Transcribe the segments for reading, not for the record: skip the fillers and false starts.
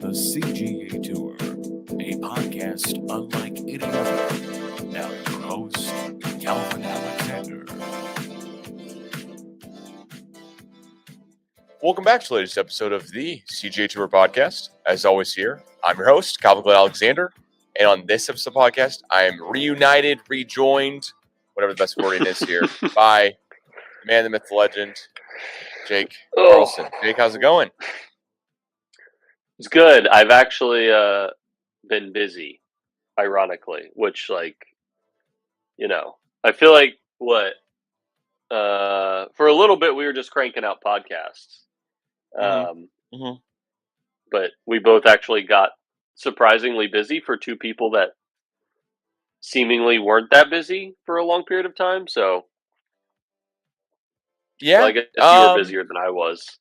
the CGA Tour, a podcast unlike any other. Now your host, Calvin Alexander. Welcome back to the latest episode of the CGA Tour podcast. As always here, I'm your host, Calvin Glen Alexander. And on this episode of the podcast, I am reunited, rejoined, whatever the best wording is here, by the man, the myth, the legend, Jake Carlson. Jake, how's it going? It's good. I've actually been busy, ironically, which, I feel like for a little bit we were just cranking out podcasts. But we both actually got surprisingly busy for two people that seemingly weren't that busy for a long period of time. So, yeah, I guess you were busier than I was.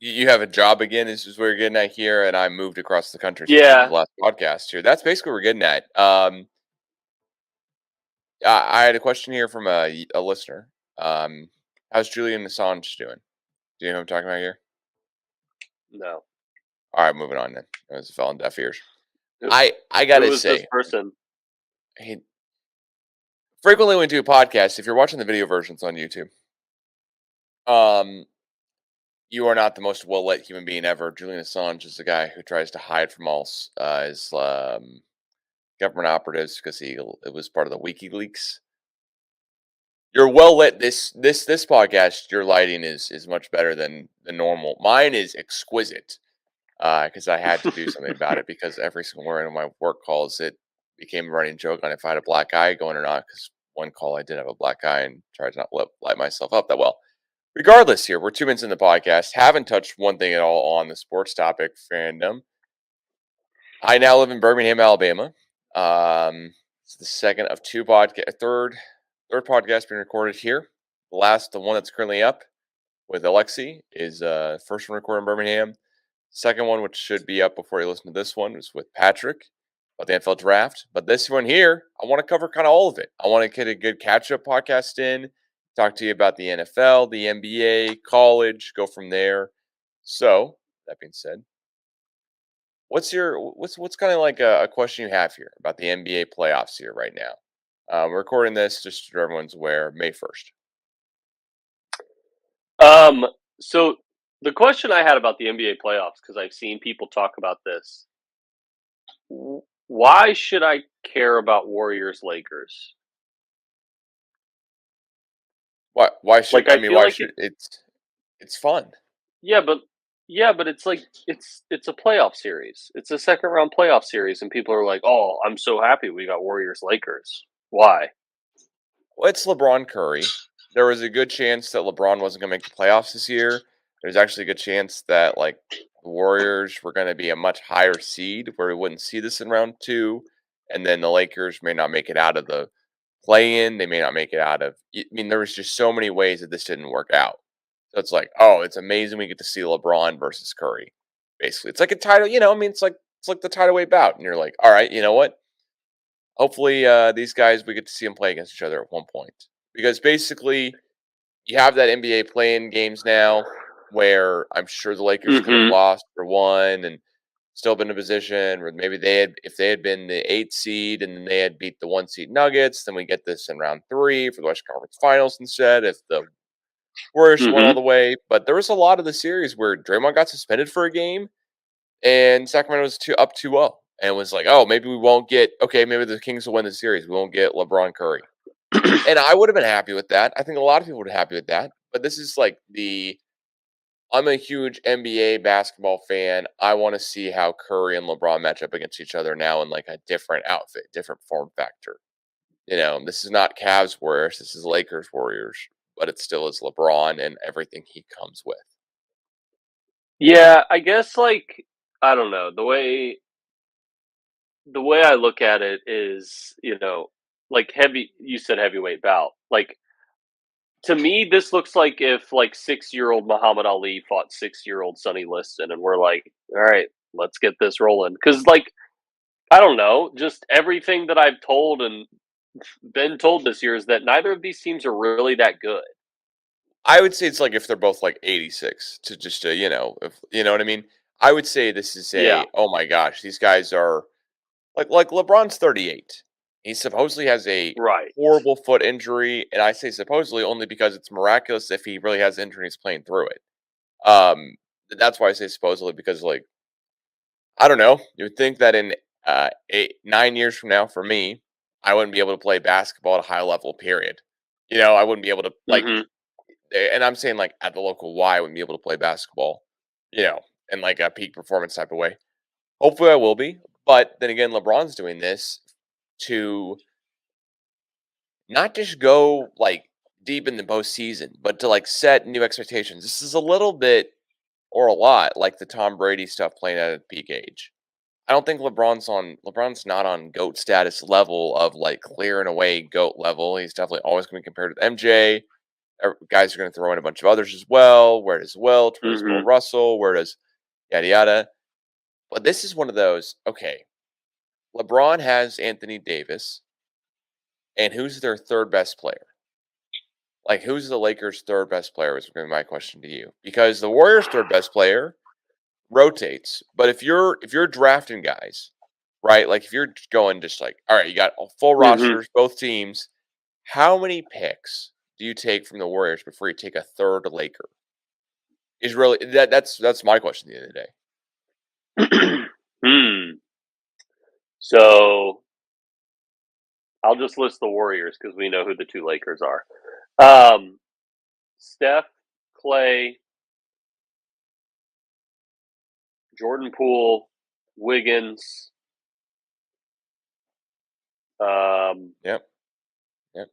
You have a job again, is what we're getting at here, and I moved across the country since Yeah. the last podcast here. That's basically what we're getting at. I had a question here from a listener. How's Julian Assange doing? Do you know who I'm talking about here? No. All right, moving on then. It was fell on deaf ears. I gotta say, this person? he frequently when we do podcasts, if you're watching the video versions on YouTube, you are not the most well-lit human being ever. Julian Assange is the guy who tries to hide from all his government operatives because it was part of the WikiLeaks. You're well-lit. This podcast, your lighting is much better than the normal. Mine is exquisite because I had to do something about it because every single one of my work calls, it became a running joke on if I had a black eye going or not, because one call I did have a black eye and tried to not light myself up that well. Regardless, here, we're 2 minutes in the podcast. Haven't touched one thing at all on the sports topic fandom. I now live in Birmingham, Alabama. It's the second of two third podcast being recorded here. The one that's currently up with Alexi is first one recorded in Birmingham. Second one, which should be up before you listen to this one, is with Patrick about the NFL draft. But this one here, I want to cover kind of all of it. I want to get a good catch-up podcast in. Talk to you about the NFL, the NBA, college, go from there. So, that being said, what's kind of like a question you have here about the NBA playoffs here right now? We're recording this just so everyone's aware, May 1st. So the question I had about the NBA playoffs, because I've seen people talk about this, why should I care about Warriors-Lakers? Why should it's fun? Yeah, but it's like it's a playoff series. It's a second round playoff series, and people are like, "Oh, I'm so happy we got Warriors-Lakers." Why? Well, it's LeBron Curry. There was a good chance that LeBron wasn't going to make the playoffs this year. There's actually a good chance that the Warriors were going to be a much higher seed, where we wouldn't see this in round 2, and then the Lakers may not make it out of the play-in. They may not make it out of. I mean, there was just so many ways that this didn't work out. So it's like, oh, it's amazing we get to see LeBron versus Curry. Basically, it's like a title. It's like the title weight bout, and you're like, all right, you know what? Hopefully, these guys, we get to see them play against each other at one point. Because basically, you have that NBA play-in games now where I'm sure the Lakers could have lost or won and still been in a position where maybe if they had been the 8th seed and then they had beat the 1 seed Nuggets, then we get this in round 3 for the Western Conference Finals instead if the Warriors went all the way. But there was a lot of the series where Draymond got suspended for a game and Sacramento was up 2-0. And it was like, oh, maybe we won't get, maybe the Kings will win the series. We won't get LeBron Curry. And I would have been happy with that. I think a lot of people would be happy with that. But this is I'm a huge NBA basketball fan. I want to see how Curry and LeBron match up against each other now in a different outfit, different form factor. This is not Cavs Warriors. This is Lakers Warriors. But it still is LeBron and everything he comes with. Yeah, I guess I don't know. The way I look at it is, you said heavyweight bout. To me, this looks like if 6-year-old Muhammad Ali fought 6-year-old Sonny Liston, and we're like, all right, let's get this rolling. Because I don't know, just everything that I've told and been told this year is that neither of these teams are really that good. I would say it's if they're both 86 to just if you know what I mean. I would say this is Yeah. oh my gosh, these guys are like LeBron's 38. He supposedly has a Right. horrible foot injury, and I say supposedly only because it's miraculous if he really has the injury and he's playing through it. That's why I say supposedly because like I don't know. You would think that in 9 years from now, for me, I wouldn't be able to play basketball at a high level. Period. I wouldn't be able to Hmm. and I'm saying like at the local Y, I wouldn't be able to play basketball. In like a peak performance type of way. Hopefully, I will be. But then again, LeBron's doing this to not just go like deep in the postseason, but to like set new expectations. This is a little bit or a lot like the Tom Brady stuff playing at a peak age. I don't think LeBron's not on GOAT status level of like clearing away GOAT level. He's definitely always going to be compared with MJ. Guys are going to throw in a bunch of others as well. Where does Wilt? Where does Bill Hmm. Russell? Where does yada yada? But this is one of those. Okay, LeBron has Anthony Davis, and who's their third best player? Like, who's the Lakers' third best player? Is going to be my question to you, because the Warriors' third best player rotates. But if you're drafting guys, right? Like if you're going just like, all right, you got full Hmm. rosters, both teams. How many picks do you take from the Warriors before you take a third Laker? Is really that's my question at the end of the day. Hmm. So I'll just list the Warriors because we know who the two Lakers are. Steph, Clay, Jordan Poole, Wiggins. Yep, yep.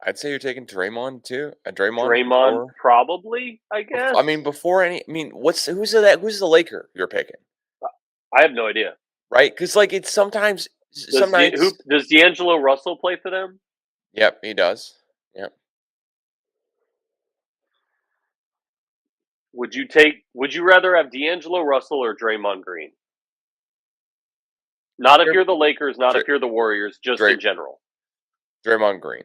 I'd say you're taking Draymond too. Draymond Draymond, before. probably. I I guess. mean, before any. I mean, who's the Laker you're picking, I have no idea. right? Because like it's sometimes some Who nights. does D'Angelo Russell play for them? Yep, he does. Yep. Would you rather have D'Angelo Russell or Draymond Green? Not if you're the Lakers, not if Dray, you're the Warriors, just Dray, in general. Draymond Green,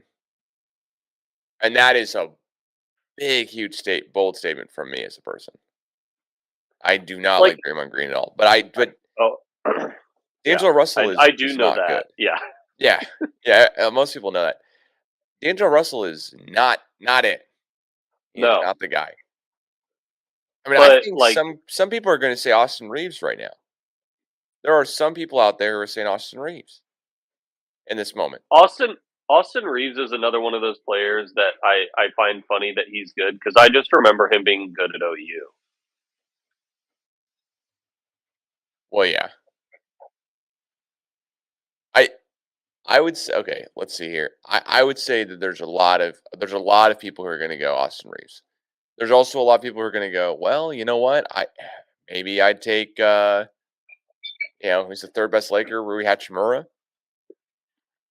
and that is a big, huge bold statement from me as a person. I do not Like, like Draymond Green at all, but oh, yeah, D'Angelo Russell I is do is know not that. good. Yeah, Yeah, yeah. Most people know that. D'Angelo Russell is not it. He is no, not the guy. I mean, I but think like some people are going to say Austin Reeves right now. There are some people out there who are saying Austin Reeves in this moment. Austin Reeves is another one of those players that I find funny that he's good because I just remember him being good at OU. Well, yeah. I I would say okay. Let's see here. I would say that there's a lot of people who are going to go Austin Reeves. There's also a lot of people who are going to go. Well, you know what? Maybe I'd take who's the third best Laker, Rui Hachimura,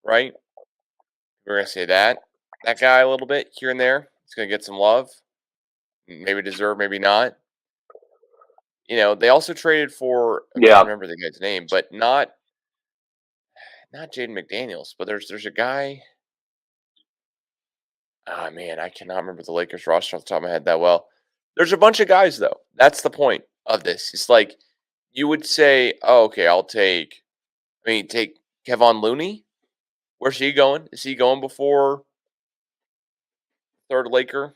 right? We're going to say that guy a little bit here and there. He's going to get some love. Maybe deserve, maybe not. They also traded for I can't Yeah, remember the guy's name, but not Jaden McDaniels, but there's a guy. Ah man, I cannot remember the Lakers roster off the top of my head that well. There's a bunch of guys though. That's the point of this. It's like you would say, "Oh, okay, take Kevon Looney. Where's he going? Is he going before third Laker?"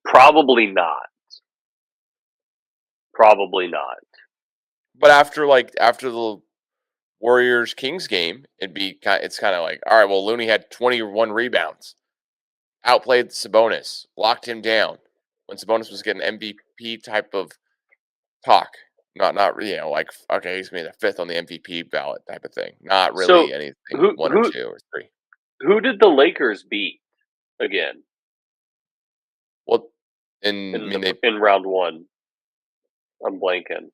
probably not. Probably not. But after the Warriors Kings game, it's kind of like, all right, well, Looney had 21 rebounds, outplayed Sabonis, locked him down when Sabonis was getting MVP type of talk. Not like okay, he's gonna be the fifth on the MVP ballot type of thing. Not So really anything who one or who two or three. who did the Lakers beat again Well, and I mean in round one? I'm blanking.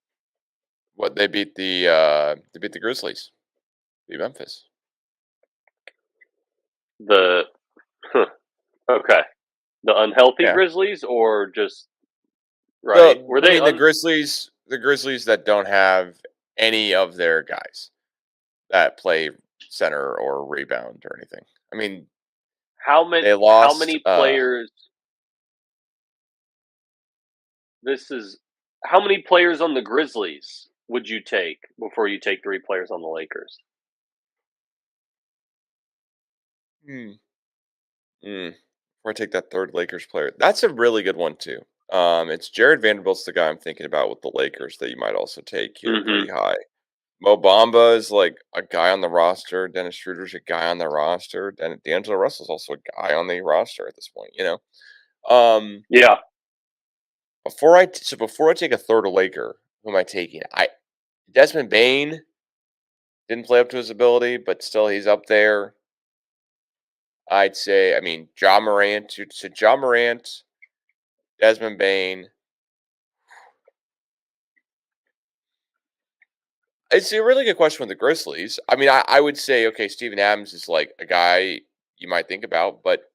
they beat the Grizzlies, beat Memphis. The okay, the unhealthy Yeah, Grizzlies or just right? Were I they mean the Grizzlies that don't have any of their guys that play center or rebound or anything. I mean, how many they how lost. many players This is how many players on the Grizzlies would you take before you take 3 players on the Lakers? Hmm. Before I take that third Lakers player, that's a really good one too. It's Jared Vanderbilt's the guy I'm thinking about with the Lakers that you might also take here pretty Mhm. high. Mo Bamba is like a guy on the roster. Dennis Schroeder's a guy on the roster. And D'Angelo Russell's also a guy on the roster at this point. Um, Yeah. before I take a third Laker, who am I taking? Desmond Bain didn't play up to his ability, but still he's up there. I'd say, I mean, Ja Morant. So Ja Morant, Desmond Bain. It's a really good question with the Grizzlies. I mean, I would say, okay, Steven Adams is like a guy you might think about, but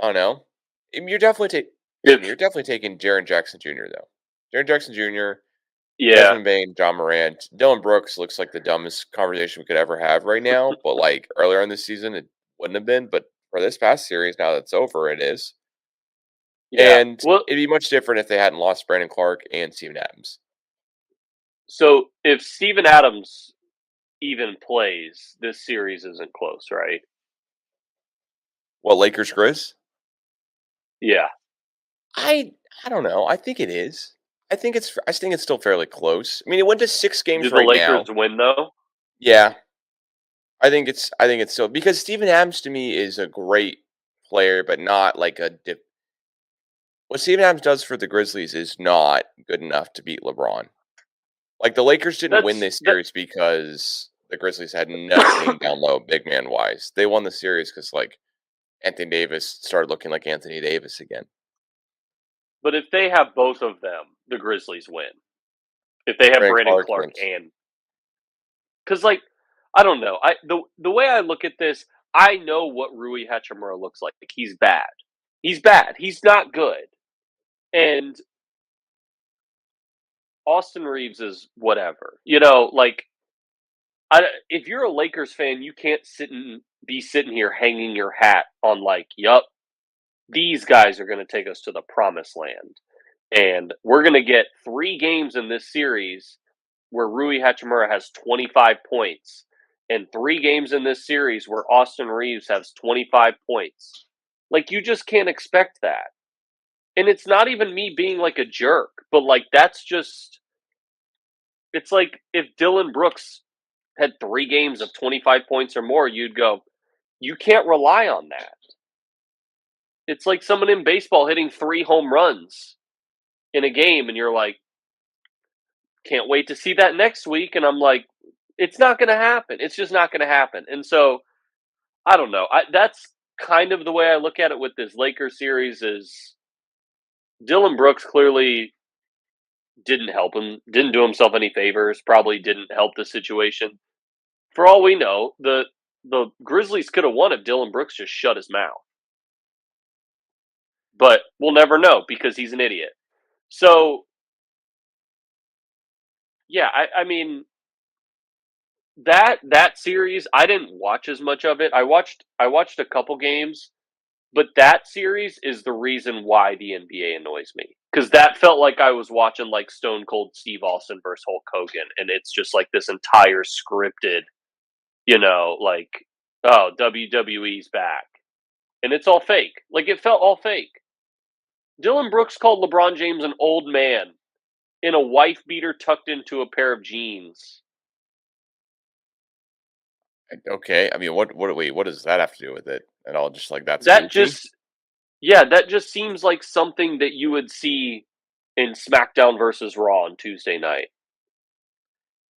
I don't know. You're If definitely taking Jaren Jackson Jr. though. Jaren Jackson Jr., yeah. Desmond Bain, John Morant, Dylan Brooks looks like the dumbest conversation we could ever have right now. But like earlier in the season, it wouldn't have been. But for this past series, now that's over, it is. Yeah. And Well, it'd be much different if they hadn't lost Brandon Clark and Steven Adams. so if Steven Adams even plays, this series isn't close, right? What Lakers, Grizz? Yeah. I I don't know. I think it is. I think it's still fairly close. I mean, it went to 6 games Do the right Lakers now. win though? Yeah, I think it's still because Steven Adams to me is a great player, but not like what Steven Adams does for the Grizzlies is not good enough to beat LeBron. Like the Lakers didn't win That's this that series because the Grizzlies had no team down low, big man wise. They won the series because like Anthony Davis started looking like Anthony Davis again. but if they have both of them, the Grizzlies win. If they have Brandon Brandon Clark Clark wins. and cuz like I don't know. The way I look at this, I know what Rui Hachimura looks like. He's bad. He's bad. He's not good. And Austin Reeves is whatever. If you're a Lakers fan, you can't be sitting here hanging your hat on like, yup, these guys are going to take us to the promised land. And we're going to get 3 games in this series where Rui Hachimura has 25 points and 3 games in this series where Austin Reeves has 25 points. Like, you just can't expect that. And it's not even me being like a jerk, but like, it's like if Dylan Brooks had 3 games of 25 points or more, you'd go, you can't rely on that. It's like someone in baseball hitting 3 home runs in a game, and you're like, can't wait to see that next week. And I'm like, it's not going to happen. It's just not going to happen. And so I don't know. That's kind of the way I look at it with this Lakers series. Is Dylan Brooks clearly didn't help him, didn't do himself any favors, probably didn't help the situation. For all we know, the Grizzlies could have won if Dylan Brooks just shut his mouth. But we'll never know because he's an idiot. So yeah, I mean that series, I didn't watch as much of it. I watched a couple games, but that series is the reason why the NBA annoys me. Because that felt like I was watching like Stone Cold Steve Austin versus Hulk Hogan, and it's just like this entire scripted, like, oh, WWE's back. And it's all fake. Like, it felt all fake. Dylan Brooks called LeBron James an old man in a wife beater tucked into a pair of jeans. Okay, I mean, what does that have to do with it at all? Just like that's That goofy. just, yeah, that just seems like something that you would see in SmackDown versus Raw on Tuesday night.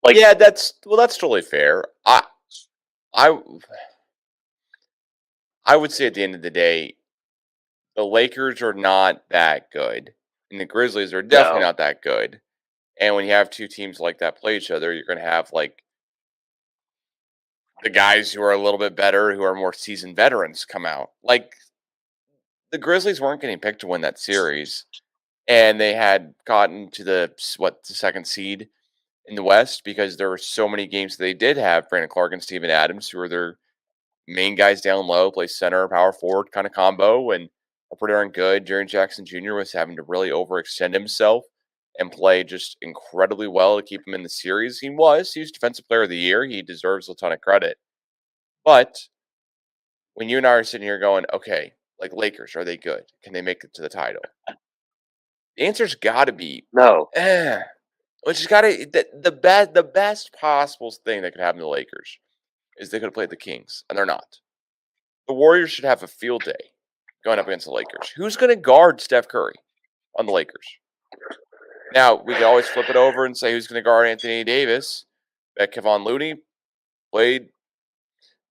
Like, Yeah, that's totally fair. I I would say at the end of the day, the Lakers are not that good, and the Grizzlies are definitely no. not that good. And when you have two teams like that play each other, you're going to have like the guys who are a little bit better, who are more seasoned veterans, come out. Like the Grizzlies weren't getting picked to win that series, and they had gotten to the second seed in the West because there were so many games they did have Brandon Clark and Steven Adams, who were their main guys down low, play center, power forward kind of combo, and are pretty darn good. Jaren Jackson Jr. was having to really overextend himself and play just incredibly well to keep him in the series. He was Defensive Player of the Year. He deserves a ton of credit. But when you and I are sitting here going, okay, like Lakers, are they good? Can they make it to the title? The answer's got to be No. Which has got to the best possible thing that could happen to the Lakers is they could have played the Kings, and they're not. The Warriors should have a field day going up against the Lakers. Who's going to guard Steph Curry on the Lakers? Now, we can always flip it over and say who's going to guard Anthony Davis. That Kevon Looney played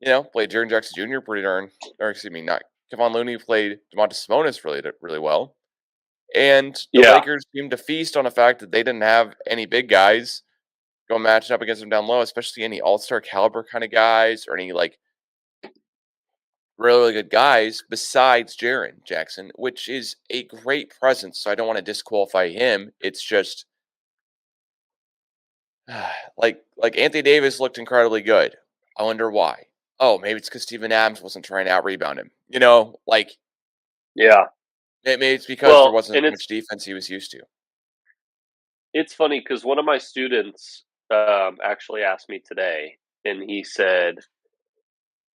Jaren Jackson Jr. pretty darn, or excuse me, not Kevon Looney played DeMontis Sabonis really well. And the Lakers seemed to feast on the fact that they didn't have any big guys go matching up against them down low, especially any all-star caliber kind of guys or any like really, really good guys besides Jaren Jackson, which is a great presence. So I don't want to disqualify him. It's just like Anthony Davis looked incredibly good. I wonder why. Oh, maybe it's because Steven Adams wasn't trying to out-rebound him. Maybe it's because there wasn't much defense he was used to. It's funny because one of my students actually asked me today, and he said,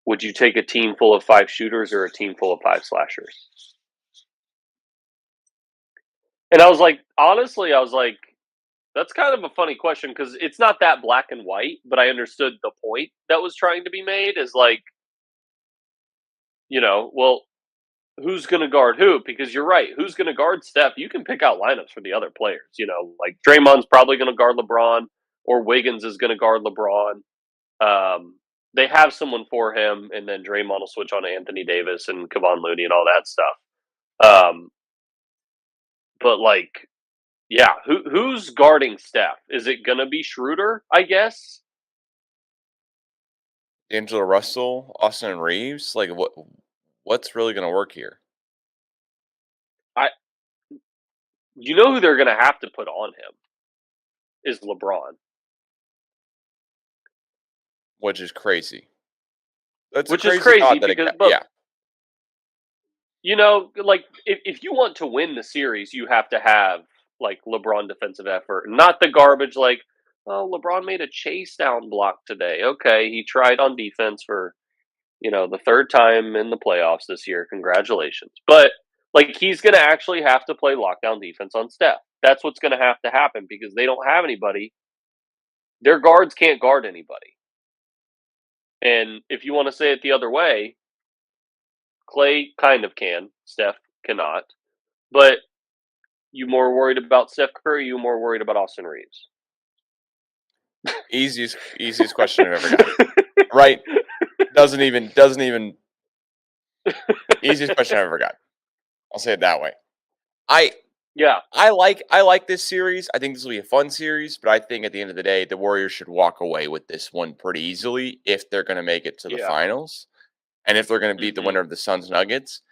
would you take a team full of 5 shooters or a team full of 5 slashers? And I was like, honestly, that's kind of a funny question because it's not that black and white, but I understood the point that was trying to be made is like, well, who's going to guard who? Because you're right. Who's going to guard Steph? You can pick out lineups for the other players. Like Draymond's probably going to guard LeBron or Wiggins is going to guard LeBron. They have someone for him, and then Draymond will switch on to Anthony Davis and Kevon Looney and all that stuff. But like, yeah, who's guarding Steph? Is it going to be Schroeder, I guess? D'Angelo Russell, Austin Reeves? Like, what's really going to work here? You know who they're going to have to put on him is LeBron. Which is crazy. Which is crazy because, like if you want to win the series, you have to have like LeBron defensive effort, not the garbage like, oh, LeBron made a chase down block today. Okay, he tried on defense for, the 3rd time in the playoffs this year. Congratulations. But like he's going to actually have to play lockdown defense on Steph. That's what's going to have to happen because they don't have anybody. Their guards can't guard anybody. And if you want to say it the other way, Clay kind of can. Steph cannot. But you more worried about Steph Curry? You more worried about Austin Reeves? Easiest question I've ever got. Right? Doesn't even. Easiest question I've ever got. I'll say it that way. I like this series. I think this will be a fun series, but I think at the end of the day, the Warriors should walk away with this one pretty easily if they're going to make it to the finals, and if they're going to beat the winner of the Suns Nuggets.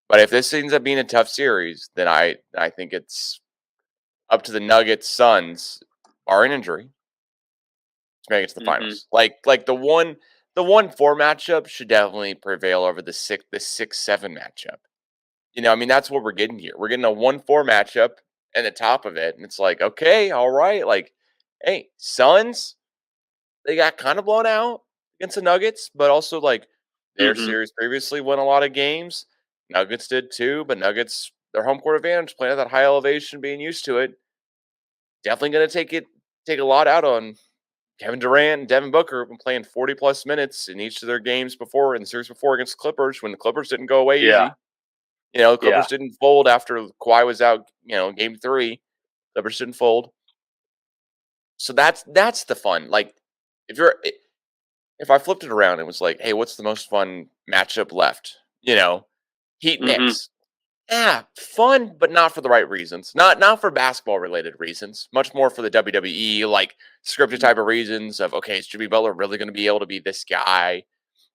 But if this ends up being a tough series, then I think it's up to the Nuggets Suns, barring injury, to make it to the finals. Like the 1-4 matchup should definitely prevail over the 6-7 matchup. That's what we're getting here. We're getting a 1-4 matchup and the top of it. And it's like, okay, all right. Like, hey, Suns, they got kind of blown out against the Nuggets, but also like their series previously won a lot of games. Nuggets did too, but Nuggets, their home court advantage, playing at that high elevation, being used to it, definitely going to take a lot out on Kevin Durant and Devin Booker have been playing 40-plus minutes in each of their games before, in the series before against the Clippers, when the Clippers didn't go away easy. The Clippers didn't fold after Kawhi was out, game 3. Clippers didn't fold. So that's the fun. Like, if I flipped it around, it was like, hey, what's the most fun matchup left? Heat Knicks. Yeah, fun, but not for the right reasons. Not for basketball-related reasons. Much more for the WWE, like, scripted type of reasons of, okay, is Jimmy Butler really going to be able to be this guy?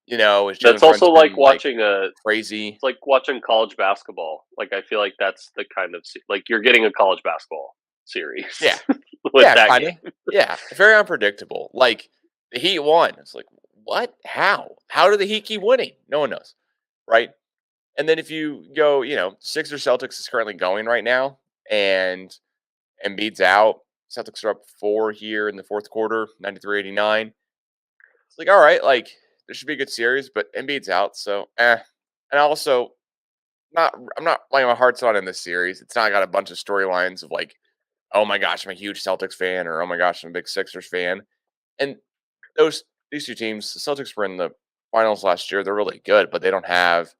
That's also like watching crazy. It's like watching college basketball. Like, I feel like that's the kind of like you're getting a college basketball series. Yeah, with that game. Yeah, very unpredictable. Like the Heat won. It's like, what? How? How do the Heat keep winning? No one knows, right? And then if you go, Sixers Celtics is currently going right now, and Embiid's out. Celtics are up 4 here in the fourth quarter, 93-89. It's like, all right, like this should be a good series, but Embiid's out, so And also, I'm not laying my heart's out in this series. It's not got a bunch of storylines of like, oh my gosh, I'm a huge Celtics fan, or oh my gosh, I'm a big Sixers fan. And these two teams, the Celtics were in the finals last year. They're really good, but they don't have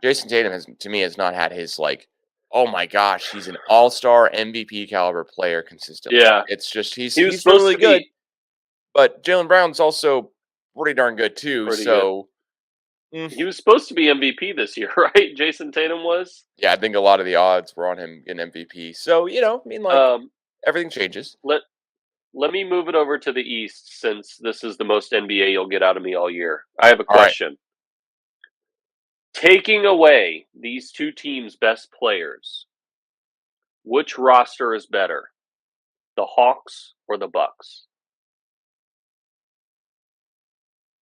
Jason Tatum has not had his like, oh my gosh, he's an all-star MVP caliber player consistently. Yeah. It's just He was he's supposed really to good, be but Jalen Brown's also pretty darn good too. pretty So good. He was supposed to be MVP this year, right? Jason Tatum was. yeah, I think a lot of the odds were on him getting MVP. So everything changes. Let me move it over to the East, since this is the most NBA you'll get out of me all year. I have a All right. question. Taking away these two teams' best players, which roster is better, the Hawks or the Bucks?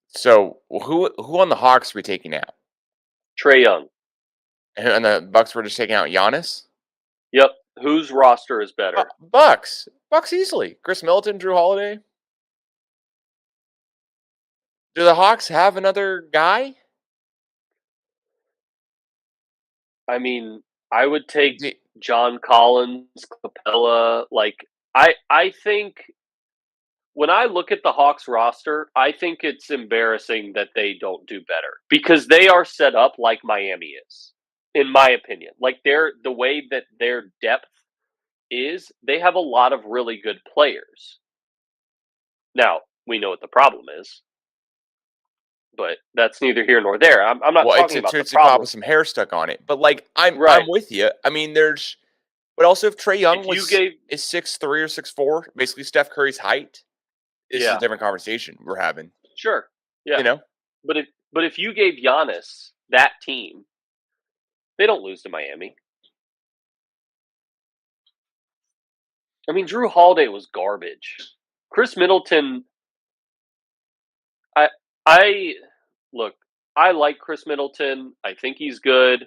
So who on the Hawks are we taking out? Trae Young. And the Bucks were just taking out Giannis? Yep. Whose roster is better? Bucks. Bucks easily. Chris Middleton, Drew Holiday. Do the Hawks have another guy? I mean, I would take John Collins, Capella. I think when I look at the Hawks roster, I think it's embarrassing that they don't do better, because they are set up like Miami is, in my opinion. Like the way that their depth is, they have a lot of really good players. Now, we know what the problem is, but that's neither here nor there. I'm not talking about the it's a cop problem. with some hair stuck on it. But like I'm Right. with you. I mean, but also if Trae Young is 6'3" or 6'4", basically Steph Curry's height, this is a different conversation we're having. Sure. Yeah. You know? But if you gave Giannis that team, they don't lose to Miami. I mean, Drew Holiday was garbage. Chris Middleton, I like Chris Middleton. I think he's good,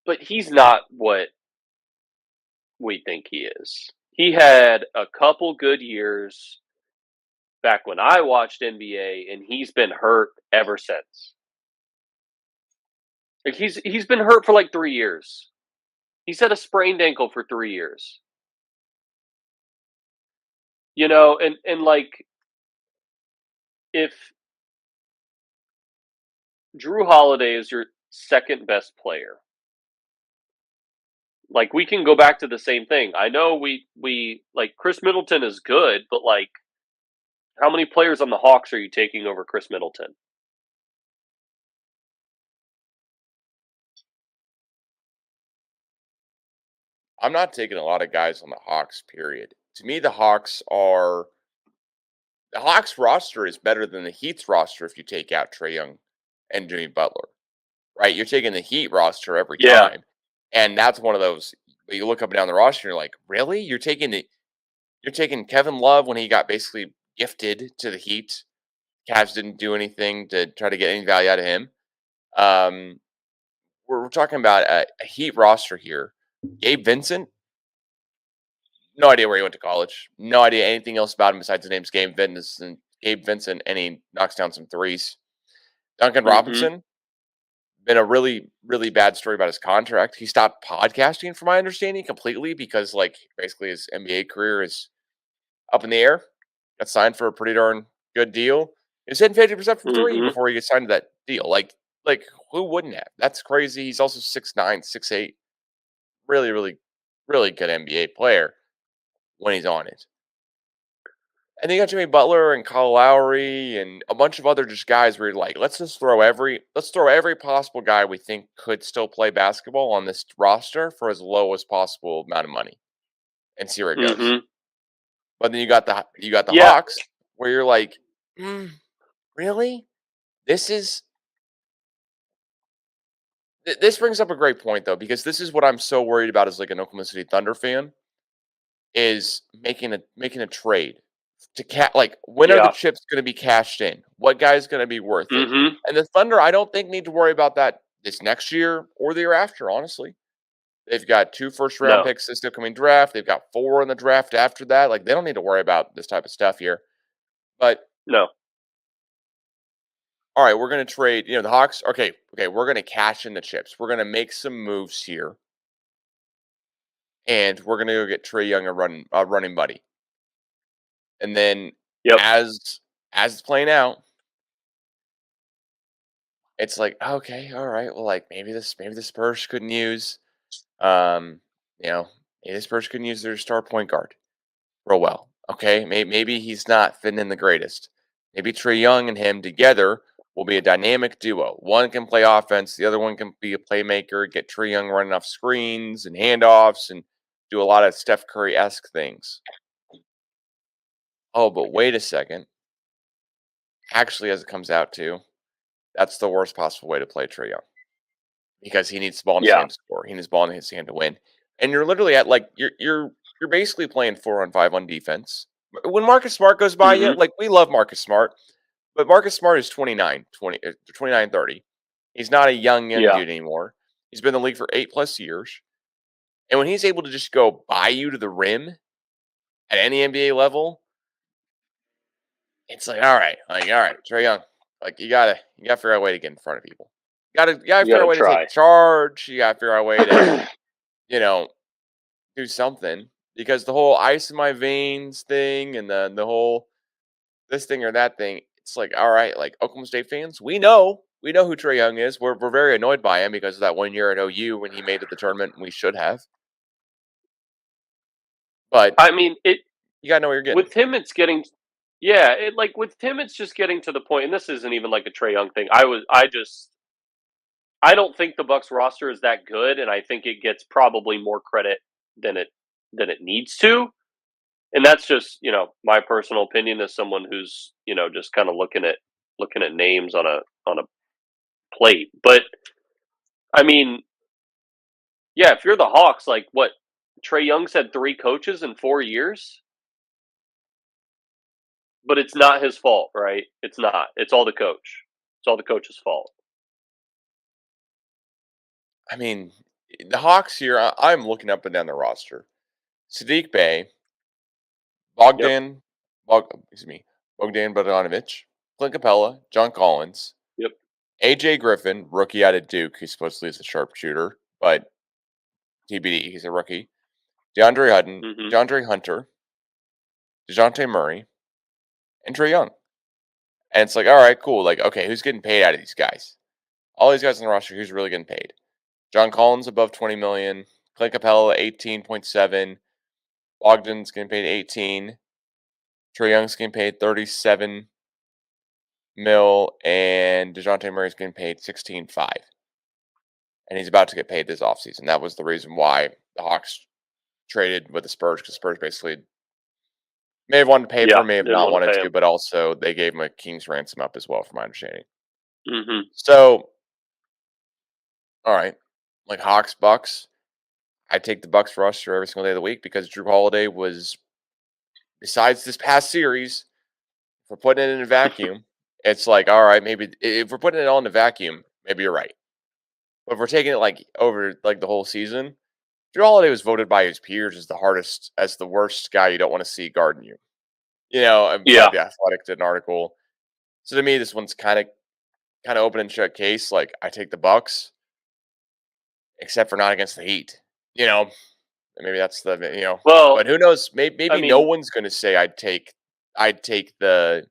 but he's not what we think he is. He had a couple good years back when I watched NBA, and he's been hurt ever since. Like he's been hurt for like 3 years. He's had a sprained ankle for 3 years. And like, if Drew Holiday is your second best player, like, we can go back to the same thing. I know we like Chris Middleton is good, but like, how many players on the Hawks are you taking over Chris Middleton? I'm not taking a lot of guys on the Hawks, period. To me, the Hawks roster is better than the Heat's roster if you take out Trae Young and Jimmy Butler. Right? You're taking the Heat roster every time. And that's one of those, you look up and down the roster and you're like, really? You're taking Kevin Love when he got basically gifted to the Heat. Cavs didn't do anything to try to get any value out of him. We're talking about a Heat roster here. Gabe Vincent, no idea where he went to college. No idea anything else about him besides the name's Gabe Vincent, and he knocks down some threes. Duncan Robinson, been a really, really bad story about his contract. He stopped podcasting, from my understanding, completely because, like, basically his NBA career is up in the air. Got signed for a pretty darn good deal. He was hitting 50% from three before he gets signed to that deal. Like who wouldn't have? That's crazy. He's also 6'9", 6'8". Really, really, really good NBA player when he's on it. And then you got Jimmy Butler and Kyle Lowry and a bunch of other just guys where you're like, let's throw every possible guy we think could still play basketball on this roster for as low as possible amount of money and see where it goes. But then you got the Hawks, where you're like, really? This brings up a great point, though, because this is what I'm so worried about as like an Oklahoma City Thunder fan, is making a trade when are the Yeah. chips going to be cashed in? What guy's going to be worth it? Mhm. And the Thunder, I don't think need to worry about that this next year or the year after. Honestly, they've got 2 first-round No. picks this upcoming draft. They've got 4 in the draft after that. Like they don't need to worry about this type of stuff here. But No. all right, we're going to trade. The Hawks. Okay, we're going to cash in the chips. We're going to make some moves here, and we're going to go get Trae Young a running buddy. And then Yep. as it's playing out, it's like, okay, all right, well, like maybe the Spurs couldn't use, um, maybe the Spurs couldn't use their star point guard real well. Okay, maybe he's not fitting in the greatest. Maybe Trae Young and him together will be a dynamic duo. One can play offense, the other one can be a playmaker. Get Trae Young running off screens and handoffs and do a lot of Steph Curry-esque things. Oh, but wait a second. Actually, as it comes out to, that's the worst possible way to play Trae Young because he needs the ball in his Yeah. hand to score. He needs the ball in his hand to win. And you're literally at you're basically playing 4-on-5 on defense. When Marcus Smart goes by you, Mhm. like we love Marcus Smart, but Marcus Smart is 29, 30. He's not a young Yeah. dude anymore. He's been in the league for 8+ years. And when he's able to just go by you to the rim at any NBA level, it's like, all right, Trae Young, like you gotta figure out a way to get in front of people. You gotta You figure out a gotta way to try. take charge. You gotta figure out a way to, you know, do something because the whole ice in my veins thing and the whole this thing or that thing. It's like, all right, like Oklahoma State fans, we know who Trae Young is. We're very annoyed by him because of that 1 year at OU when he made it the tournament and we should have. But I mean, you gotta know what you're getting. with him, it's getting. Yeah, with him, it's just getting to the point, and this isn't even like a Trae Young thing. I don't think the Bucks roster is that good, and I think it gets probably more credit than it needs to. And that's just my personal opinion as someone who's just kind of looking at names on a plate. But I mean, yeah, if you're the Hawks, like what Trae Young's had 3 coaches in 4 years, but it's not his fault, right? It's not. It's all the coach. It's all the coach's fault. I mean, the Hawks here. I'm looking up and down the roster. Sadiq Bey, Yep. Bogdan, excuse me, Bogdan Bogdanovic, Clint Capella, John Collins, Yep. AJ Griffin, rookie out of Duke, who supposedly is a sharpshooter, but TBD, he's a rookie. DeAndre Hutton, Mhm. DeAndre Hunter, DeJounte Murray, and Trae Young. And it's like, all right, cool. Like, okay, who's getting paid out of these guys? All these guys on the roster, who's really getting paid? John Collins above 20 million, Clint Capella 18.7, Bogdan's getting paid 18, Trae Young's getting paid 37 mil, and DeJounte Murray's getting paid 16.5. And he's about to get paid this offseason. That was the reason why the Hawks traded with the Spurs, because Spurs basically may have wanted to pay for Yeah, him, may have didn't not want to wanted pay to, him. but also they gave him a king's ransom up as well, from my understanding. Mhm. So, all right, like Hawks, Bucks, I take the Bucks roster every single day of the week because Drew Holiday was, besides this past series, if we're putting it in a vacuum, it's like, all right, maybe if we're putting it all in a vacuum, maybe you're right. But if we're taking it like over like the whole season, Drew Holiday was voted by his peers as the worst guy you don't want to see guarding you. By Yeah. the Athletic did an article. So to me, this one's kind of open and shut case. Like I take the Bucks, except for not against the Heat. Maybe that's the. Well, But who knows? I Maybe no mean, one's going to say I'd take the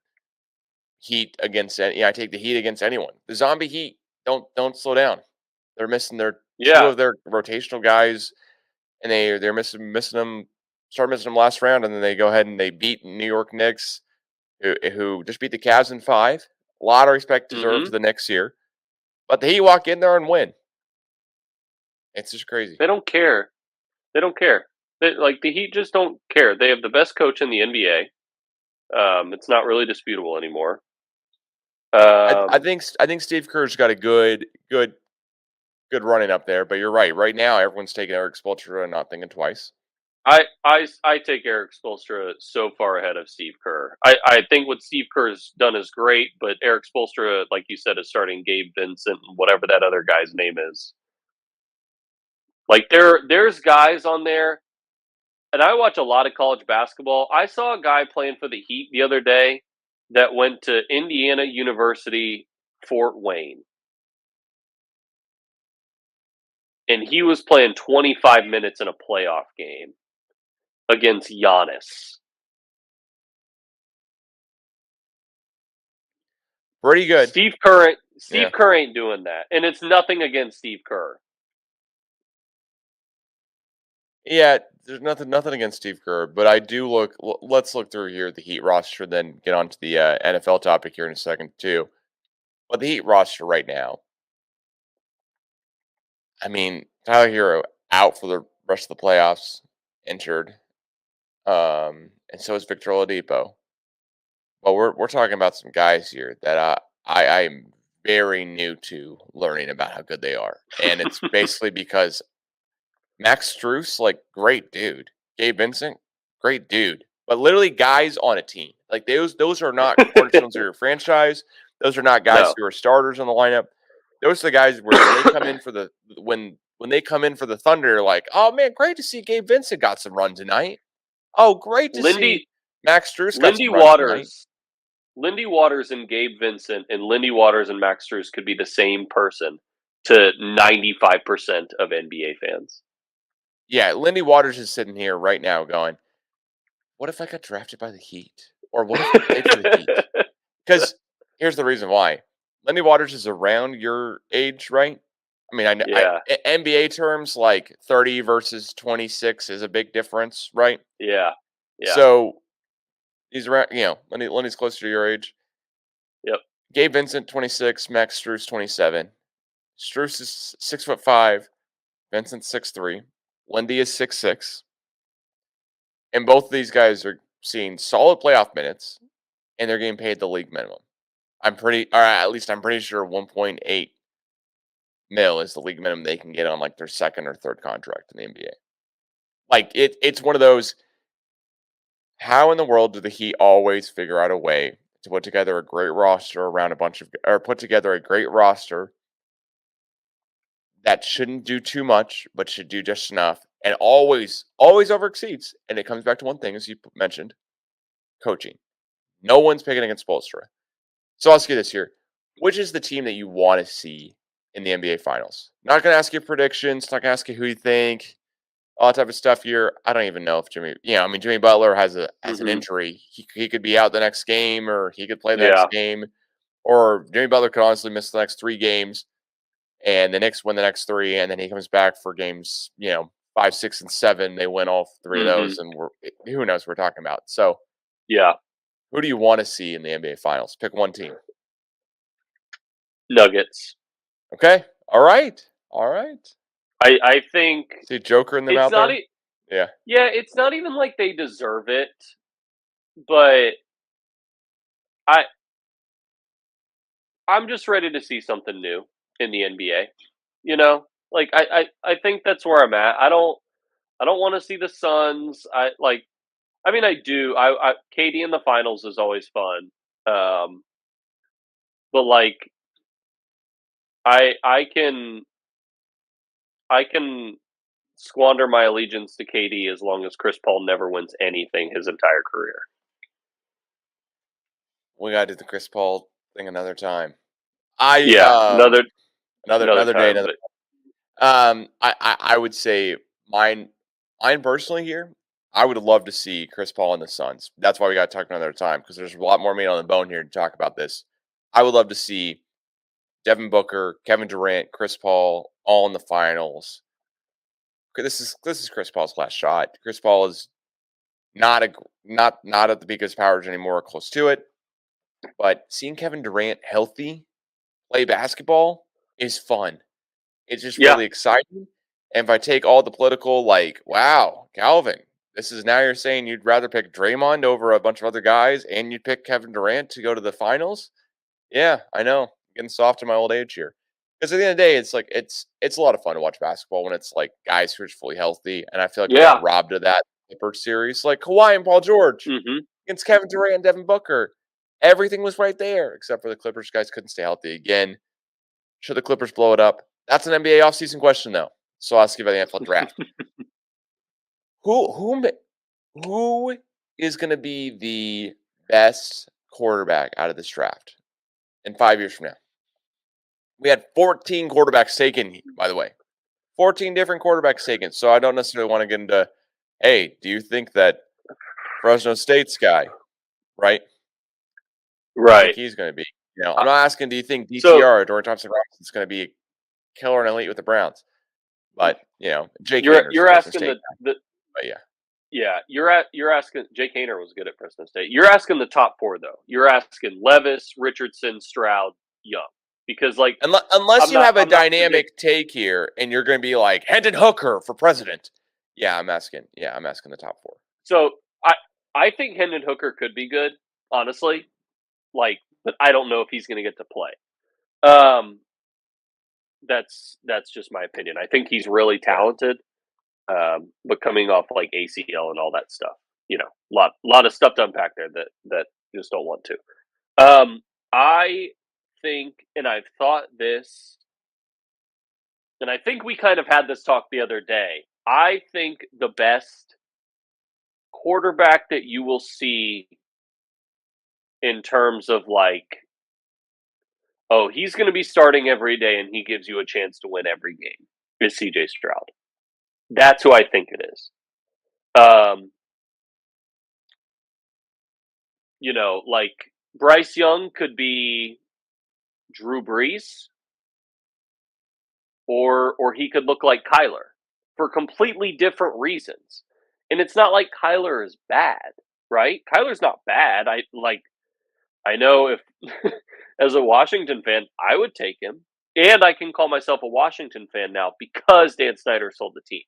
Heat against any. Yeah, I take the Heat against anyone. The Zombie Heat don't slow down. They're missing their 2 yeah. of their rotational guys, and they're missing them. Start missing them last round, and then they go ahead and they beat New York Knicks, who just beat the Cavs in 5. A lot of respect deserved Mhm. to the Knicks here, but the Heat walk in there and win. It's just crazy. They don't care. They don't care. The Heat just don't care. They have the best coach in the NBA. It's not really disputable anymore. I think Steve Kerr's got a good running up there, but you're right. Right now, everyone's taking Eric Spoelstra and not thinking twice. I take Eric Spoelstra so far ahead of Steve Kerr. I think what Steve Kerr's done is great, but Eric Spoelstra, like you said, is starting Gabe Vincent and whatever that other guy's name is. Like there's guys on there, and I watch a lot of college basketball. I saw a guy playing for the Heat the other day that went to Indiana University, Fort Wayne. And he was playing 25 minutes in a playoff game against Giannis. Pretty good. Steve Kerr ain't doing that. And it's nothing against Steve Kerr. Yeah, there's nothing against Steve Kerr, but I do look. Let's look through here the Heat roster, then get on to the NFL topic here in a second too. But the Heat roster right now, I mean, Tyler Hero out for the rest of the playoffs, injured, and so is Victor Oladipo. But we're talking about some guys here that I'm very new to learning about how good they are, and it's basically because Max Strus, like, great dude. Gabe Vincent, great dude. But literally guys on a team. Like those are not cornerstones of your franchise. Those are not guys who are starters on the lineup. Those are the guys where when they come in for the when they come in for the Thunder, like, oh man, great to see Gabe Vincent got some run tonight. Oh, great to see Max Strus got some run tonight. Lindy Waters and Gabe Vincent and Lindy Waters and Max Strus could be the same person to 95% of NBA fans. Yeah, Lindy Waters is sitting here right now going, what if I got drafted by the Heat? Or what if I played for the Heat? Because here's the reason why. Lindy Waters is around your age, right? I mean, NBA terms, like 30 versus 26 is a big difference, right? Yeah. So he's around, Lindy's closer to your age. Yep. Gabe Vincent, 26, Max Strus, 27. Strus is 6'5", Vincent 6'3", Lindy is 6'6". And both of these guys are seeing solid playoff minutes, and they're getting paid the league minimum. I'm pretty sure 1.8 mil is the league minimum they can get on like their second or third contract in the NBA. Like it's one of those. How in the world do the Heat always figure out a way to put together a great roster around put together a great roster that shouldn't do too much, but should do just enough, and always overexceeds? And it comes back to one thing, as you mentioned, coaching. No one's picking against Spoelstra. So I'll ask you this here. Which is the team that you want to see in the NBA Finals? Not going to ask you predictions. Not going to ask you who you think. All that type of stuff here. I don't even know if Jimmy Butler has an injury. He could be out the next game, or he could play the next game. Or Jimmy Butler could honestly miss the next 3 games, and the Knicks win the next 3, and then he comes back for games, 5, 6, and 7. They win all 3 of those, and who knows what we're talking about. So, yeah. Who do you want to see in the NBA Finals? Pick one team. Nuggets. Okay. All right. I think see Joker in them out there. Yeah, it's not even like they deserve it, but I'm just ready to see something new in the NBA. Like I think that's where I'm at. I don't want to see the Suns. I do. KD in the finals is always fun. But like I can squander my allegiance to KD as long as Chris Paul never wins anything his entire career. We gotta do the Chris Paul thing another time. Another day. I would say mine personally here. I would love to see Chris Paul and the Suns. That's why we got to talk another time, because there's a lot more meat on the bone here to talk about this. I would love to see Devin Booker, Kevin Durant, Chris Paul all in the finals. This is Chris Paul's last shot. Chris Paul is not at the peak of his powers anymore, close to it. But seeing Kevin Durant healthy play basketball is fun. It's just really exciting. And if I take all the political, like, wow, Calvin, this is now you're saying you'd rather pick Draymond over a bunch of other guys, and you'd pick Kevin Durant to go to the finals? Yeah, I know. I'm getting soft in my old age here. Because at the end of the day, it's like it's a lot of fun to watch basketball when it's like guys who are fully healthy, and I feel like we Yeah. got robbed of that in the first series, like Kawhi and Paul George Mm-hmm. against Kevin Durant and Devin Booker. Everything was right there, except for the Clippers. Guys couldn't stay healthy again. Should the Clippers blow it up? That's an NBA offseason question, though. So I'll ask you about the NFL draft. Who is going to be the best quarterback out of this draft in 5 years from now? We had 14 quarterbacks taken, by the way. 14 different quarterbacks taken. So I don't necessarily want to get into, hey, do you think that Fresno State's guy, right? I think Right. he's going to be. I'm not asking, do you think DTR So or Dorian Thompson-Robinson is going to be a killer and elite with the Browns? But, Jake you're Hayner's the Fresno asking State the guy. But yeah. yeah, you're asking. Jake Hayner was good at Fresno State. You're asking the top four though. You're asking Levis, Richardson, Stroud, Young, because like Unless you have a I'm not dynamic take here and you're going to be like Hendon Hooker for president. Yeah, I'm asking the top four. So I think Hendon Hooker could be good, honestly. Like, but I don't know if he's going to get to play. That's just my opinion. I think he's really talented, but coming off like ACL and all that stuff, lot of stuff to unpack there that just don't want to. I think, and I've thought this, and I think we kind of had this talk the other day. I think the best quarterback that you will see in terms of like, oh, he's going to be starting every day and he gives you a chance to win every game is CJ Stroud. That's who I think it is. Like Bryce Young could be Drew Brees, or he could look like Kyler for completely different reasons. And it's not like Kyler is bad, right? Kyler's not bad. I know if as a Washington fan, I would take him. And I can call myself a Washington fan now because Dan Snyder sold the team.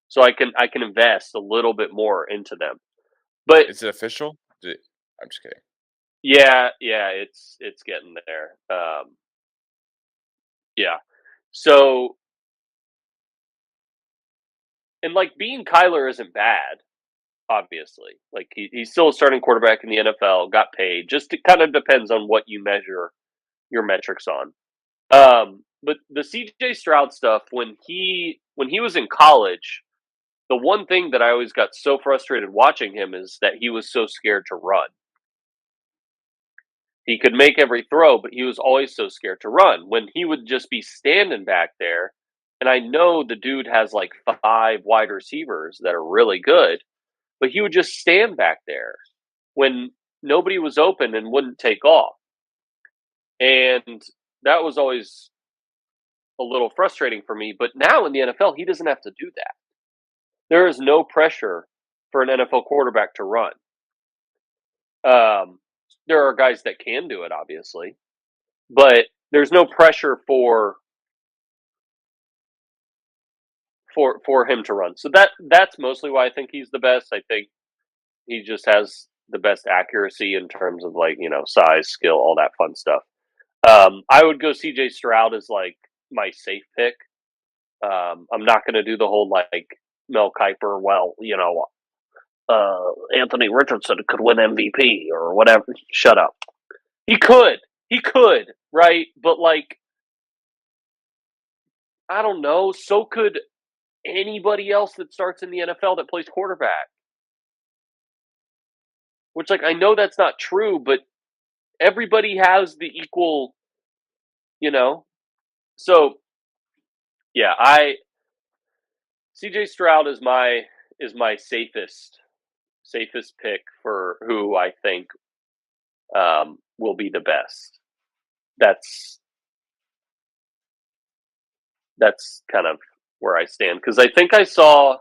So I can invest a little bit more into them. But is it official? I'm just kidding. Yeah, it's getting there. Yeah. So, and like being Kyler isn't bad, obviously. Like he's still a starting quarterback in the NFL, got paid. Just it kind of depends on what you measure your metrics on. But the CJ Stroud stuff, when he was in college, the one thing that I always got so frustrated watching him is that he was so scared to run. He could make every throw, but he was always so scared to run. When he would just be standing back there, and I know the dude has like 5 wide receivers that are really good, but he would just stand back there when nobody was open and wouldn't take off. And that was always a little frustrating for me. But now in the NFL, he doesn't have to do that. There is no pressure for an NFL quarterback to run. There are guys that can do it, obviously, but there's no pressure for him to run. So that's mostly why I think he's the best. I think he just has the best accuracy in terms of like, size, skill, all that fun stuff. I would go CJ Stroud as like my safe pick. I'm not going to do the whole like Mel Kiper, Anthony Richardson could win MVP or whatever. Shut up. He could, right? But like, I don't know. So could anybody else that starts in the NFL that plays quarterback. Which, like, I know that's not true, but everybody has the equal, So, yeah, CJ Stroud is my safest pick for who I think will be the best. That's kind of where I stand, because I think I saw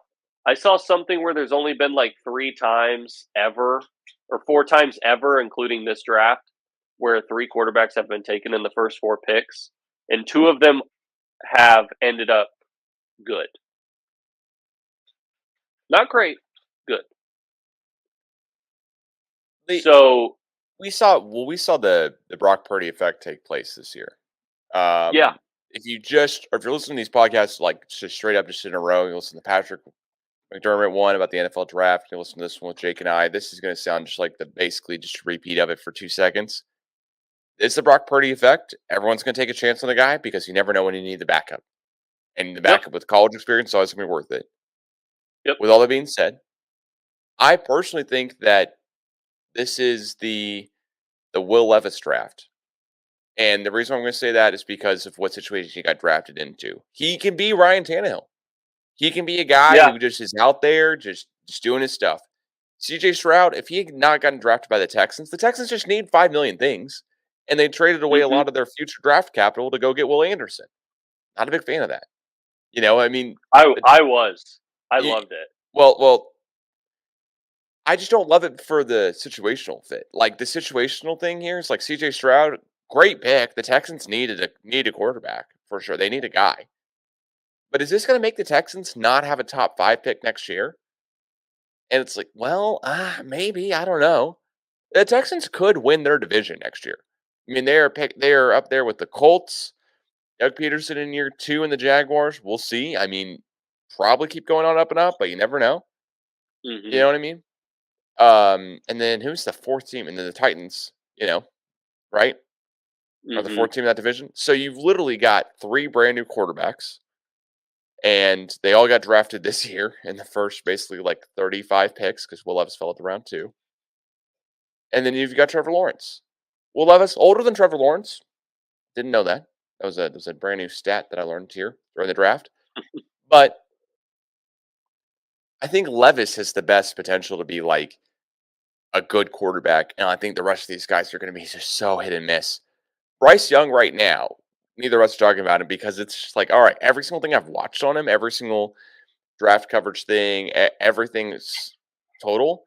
something where there's only been like 3 times ever or 4 times ever, including this draft, where 3 quarterbacks have been taken in the first 4 picks, and 2 of them have ended up good. Not great, good. So we saw the Brock Purdy effect take place this year. Yeah. if you're listening to these podcasts like just straight up, just in a row, you listen to Patrick McDermott one about the NFL draft, you listen to this one with Jake and I. This is going to sound just like basically just a repeat of it for 2 seconds. It's the Brock Purdy effect. Everyone's going to take a chance on the guy because you never know when you need the backup, and the backup with college experience is always going to be worth it. Yep. With all that being said, I personally think that this is the Will Levis draft. And the reason I'm going to say that is because of what situation he got drafted into. He can be Ryan Tannehill. He can be a guy Yeah. who just is out there, just doing his stuff. CJ Stroud, if he had not gotten drafted by the Texans just need 5 million things. And they traded away a lot of their future draft capital to go get Will Anderson. Not a big fan of that. I mean, I was. I loved it. Well, I just don't love it for the situational fit. Like the situational thing here is like CJ Stroud, great pick. The Texans need a quarterback for sure. They need a guy. But is this going to make the Texans not have a top 5 pick next year? And it's like, well, maybe, I don't know. The Texans could win their division next year. I mean, they are up there with the Colts, Doug Peterson in year 2, and the Jaguars. We'll see. I mean, probably keep going on up and up, but you never know. You know what I mean? And then who's the 4th team? And then the Titans, right? Are the 4th team in that division. So you've literally got 3 brand new quarterbacks, and they all got drafted this year in the first basically like 35 picks because Will Levis fell at the round 2. And then you've got Trevor Lawrence. Will Levis, older than Trevor Lawrence. Didn't know that. That was a brand new stat that I learned here during the draft. But I think Levis has the best potential to be like a good quarterback. And I think the rest of these guys are going to be just so hit and miss. Bryce Young right now, neither of us are talking about him because it's just like, all right, every single thing I've watched on him, every single draft coverage thing, everything's total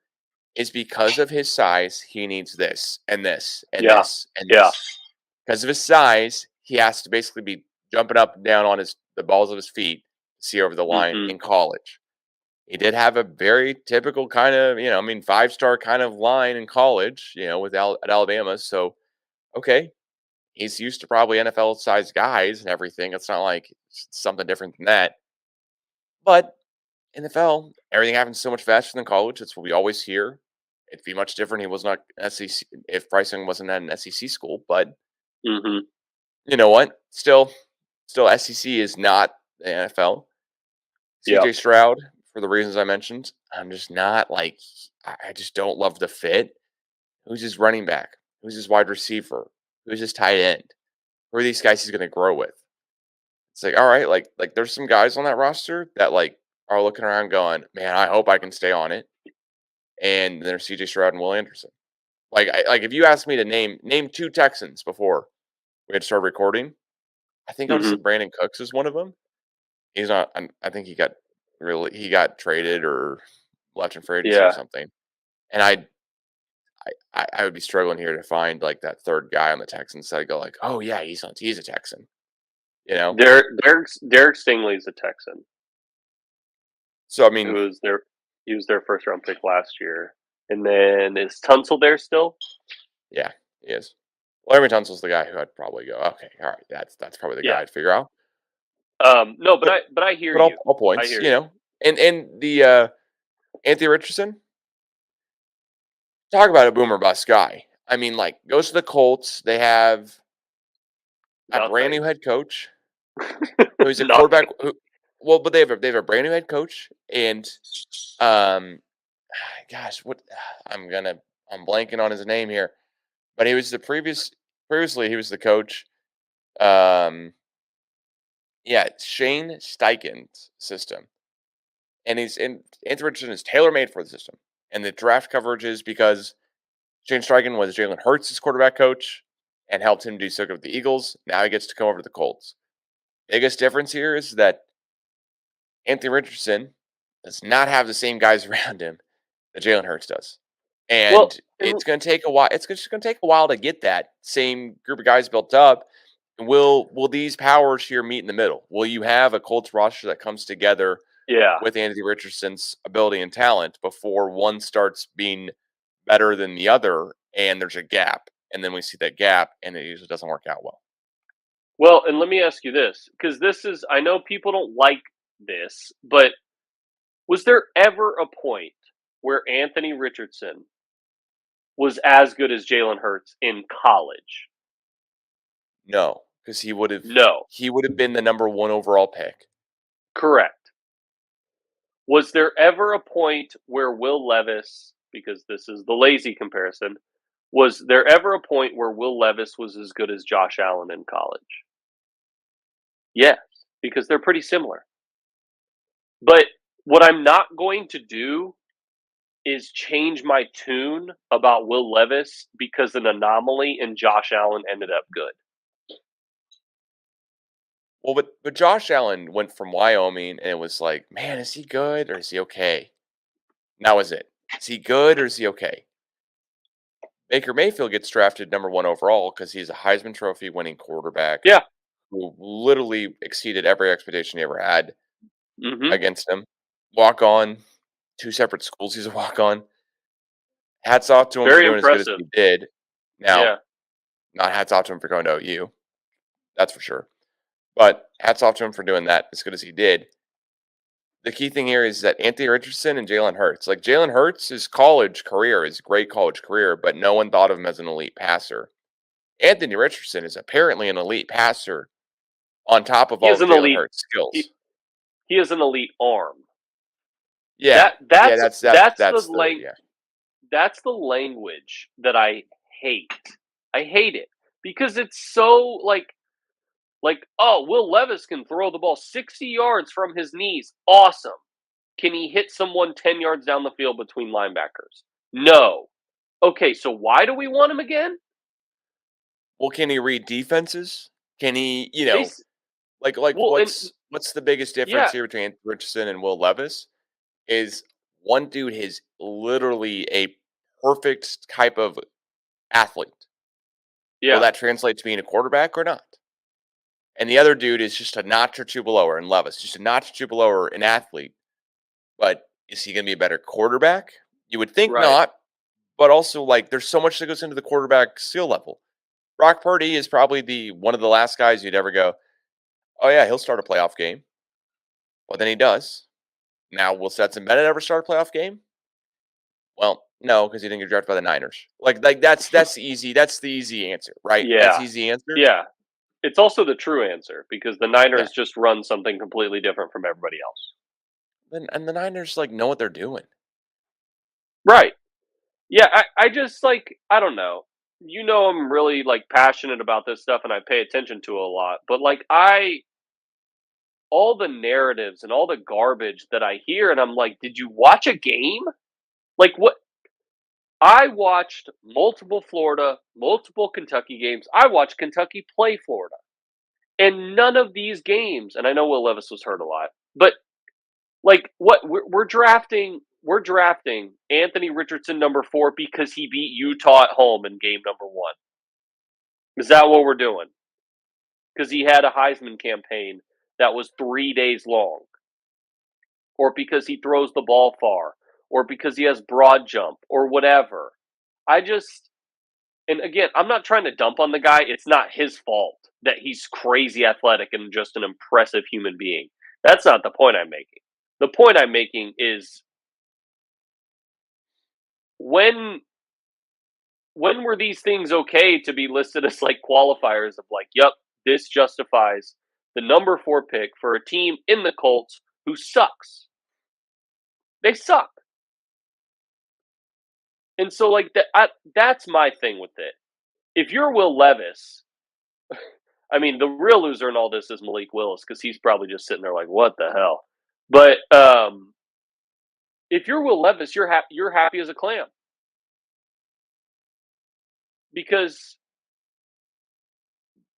is because of his size. He needs this and this and this and this. Because of his size, he has to basically be jumping up and down on the balls of his feet to see over the line in college. He did have a very typical kind of, 5-star kind of line in college, at Alabama. So, okay, he's used to probably NFL-sized guys and everything. It's not like something different than that. But NFL, everything happens so much faster than college. That's what we always hear. It'd be much different. He was not SEC if Bryce Young wasn't at an SEC school. But you know what? Still, SEC is not the NFL. CJ Stroud, for the reasons I mentioned, I'm just not like. I just don't love the fit. Who's his running back? Who's his wide receiver? Who's his tight end? Who are these guys he's going to grow with? It's like, all right, like there's some guys on that roster that like are looking around going, man, I hope I can stay on it. And there's CJ Stroud and Will Anderson. Like if you asked me to name 2 Texans before we had started recording, I think I would have said Brandon Cooks is one of them. He's not. I think he got traded or left in free agency or something. And I would be struggling here to find like that 3rd guy on the Texans that I go like, oh yeah, he's a Texan. Derek Stingley's a Texan. So I mean, he was their 1st round pick last year. And then is Tunsil there still? Yeah, he is. Larry Tunsil's the guy who I'd probably go, okay, all right, that's probably the guy I'd figure out. No, but I hear you. All points, and the Anthony Richardson. Talk about a boomer bust guy. I mean, like goes to the Colts. They have a brand new head coach who's a quarterback. But they have a brand new head coach, and gosh, I'm blanking on his name here, but he was previously he was the coach. Shane Steichen's system, and Anthony Richardson is tailor made for the system, and the draft coverage is because Shane Steichen was Jalen Hurts' quarterback coach and helped him do so good with the Eagles. Now he gets to come over to the Colts. Biggest difference here is that Anthony Richardson does not have the same guys around him that Jalen Hurts does. And it's going to take a while. It's just going to take a while to get that same group of guys built up. Will these powers here meet in the middle? Will you have a Colts roster that comes together with Anthony Richardson's ability and talent before one starts being better than the other and there's a gap? And then we see that gap and it usually doesn't work out well. Well, and let me ask you this, because this is, I know people don't like this, but was there ever a point where Anthony Richardson was as good as Jalen Hurts in college? No, because No. he would have been the number 1 overall pick. Correct. Was there ever a point where Will Levis, because this is the lazy comparison, was there ever a point where Will Levis was as good as Josh Allen in college? Yes, because they're pretty similar. But what I'm not going to do is change my tune about Will Levis because an anomaly and Josh Allen ended up good. Well, but Josh Allen went from Wyoming, and it was like, man, is he good or is he okay? Now is it? Is he good or is he okay? Baker Mayfield gets drafted number 1 overall because he's a Heisman Trophy winning quarterback Yeah. who literally exceeded every expectation he ever had Mhm. against him. Walk on, 2 separate schools. He's a walk on. Hats off to him for Very doing as good as impressive. he did. Now, Yeah. not hats off to him for going to OU. That's for sure. But hats off to him for doing that as good as he did. The key thing here is that Anthony Richardson and Jalen Hurts. Like Jalen Hurts, his college career is a great college career, but no one thought of him as an elite passer. Anthony Richardson is apparently an elite passer on top of He all is of an Jalen elite Hurts' skills. he is an elite arm. Yeah, That yeah, that's that's the that's the yeah. that's the language that I hate. I hate it because it's so like, oh, Will Levis can throw the ball 60 yards from his knees. Awesome. Can he hit someone 10 yards down the field between linebackers? No. Okay, so why do we want him again? Well, can he read defenses? Can he, They like well and what's the biggest difference yeah, here between Anthony Richardson and Will Levis? Is one dude is literally a perfect type of athlete. Will yeah, that translate to being a quarterback or not? And the other dude is just a notch or two below her in Levis, just a notch or two below her an athlete. But is he going to be a better quarterback? You would think right. not, but also like there's so much that goes into the quarterback skill level. Brock Purdy is probably the one of the last guys you'd ever go, oh yeah, he'll start a playoff game. Well, then he does. Now, will Stetson Bennett ever start a playoff game? Well, no, because he didn't get drafted by the Niners. Like that's easy. That's the easy answer, right? That's Yeah. the easy answer. Yeah. It's also the true answer because the Yeah. Niners just run something completely different from everybody else. Then and the Niners like know what they're doing. Right. Yeah, I just like I don't know. You know I'm really like passionate about this stuff and I pay attention to it a lot. But like I all the narratives and all the garbage that I hear and I'm like, "Did you watch a game?" Like what I watched multiple Florida, multiple Kentucky games. I watched Kentucky play Florida. And none of these games, and I know Will Levis was hurt a lot, but like what we're drafting Anthony Richardson number 4 because he beat Utah at home in game number 1. Is that what we're doing? Because he had a Heisman campaign that was 3 days long, or because he throws the ball far, or because he has broad jump, or whatever. I just and again, I'm not trying to dump on the guy. It's not his fault that he's crazy athletic and just an impressive human being. That's not the point I'm making. The point I'm making is when when were these things okay to be listed as like qualifiers of like, yep, this justifies the number 4 pick for a team in the Colts who sucks. They suck. And so like that's my thing with it. If you're Will Levis, I mean, the real loser in all this is Malik Willis because he's probably just sitting there like, what the hell? But if you're Will Levis, you're happy as a clam because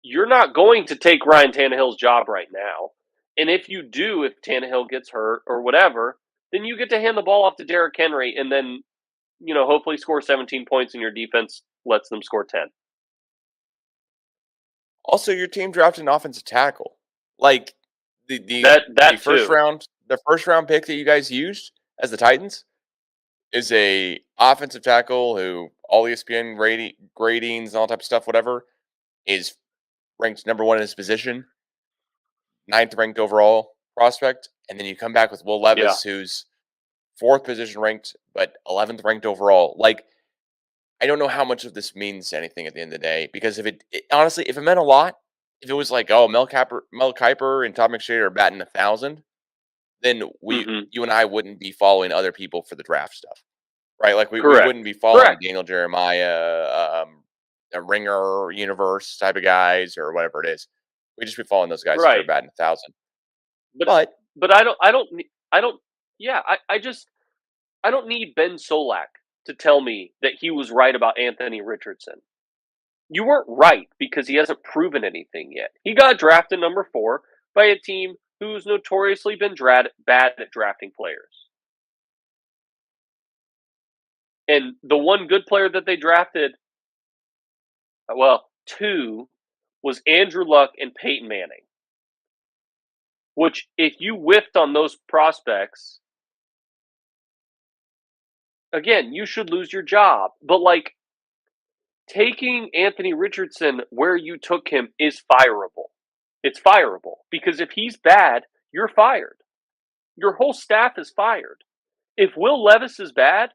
you're not going to take Ryan Tannehill's job right now. And if you do, if Tannehill gets hurt or whatever, then you get to hand the ball off to Derrick Henry and then, hopefully score 17 points and your defense lets them score 10. Also, your team drafted an offensive tackle. Like the That first too. round, the first round pick that you guys used as the Titans is a offensive tackle who all ESPN gradings and all type of stuff, whatever, is ranked number 1 in his position, 9th ranked overall prospect, and then you come back with Will Yeah. Levis, who's 4th position ranked, but 11th ranked overall. Like, I don't know how much of this means anything at the end of the day, because if it honestly, if it meant a lot, if it was like, oh, Mel Kiper and Todd McShay are batting 1,000, then Mhm. you and I wouldn't be following other people for the draft stuff, right? Like we Correct. wouldn't be following Correct. Daniel Jeremiah, a Ringer universe type of guys or whatever it is. We'd just be following those guys if they're Right. batting 1,000. But But I don't yeah, I don't need Ben Solak to tell me that he was right about Anthony Richardson. You weren't right because he hasn't proven anything yet. He got drafted number 4 by a team who's notoriously been bad at drafting players. And the one good player that they drafted, well, 2, was Andrew Luck and Peyton Manning. Which, if you whiffed on those prospects, again, you should lose your job. But, like, taking Anthony Richardson where you took him is fireable. It's fireable. Because if he's bad, you're fired. Your whole staff is fired. If Will Levis is bad,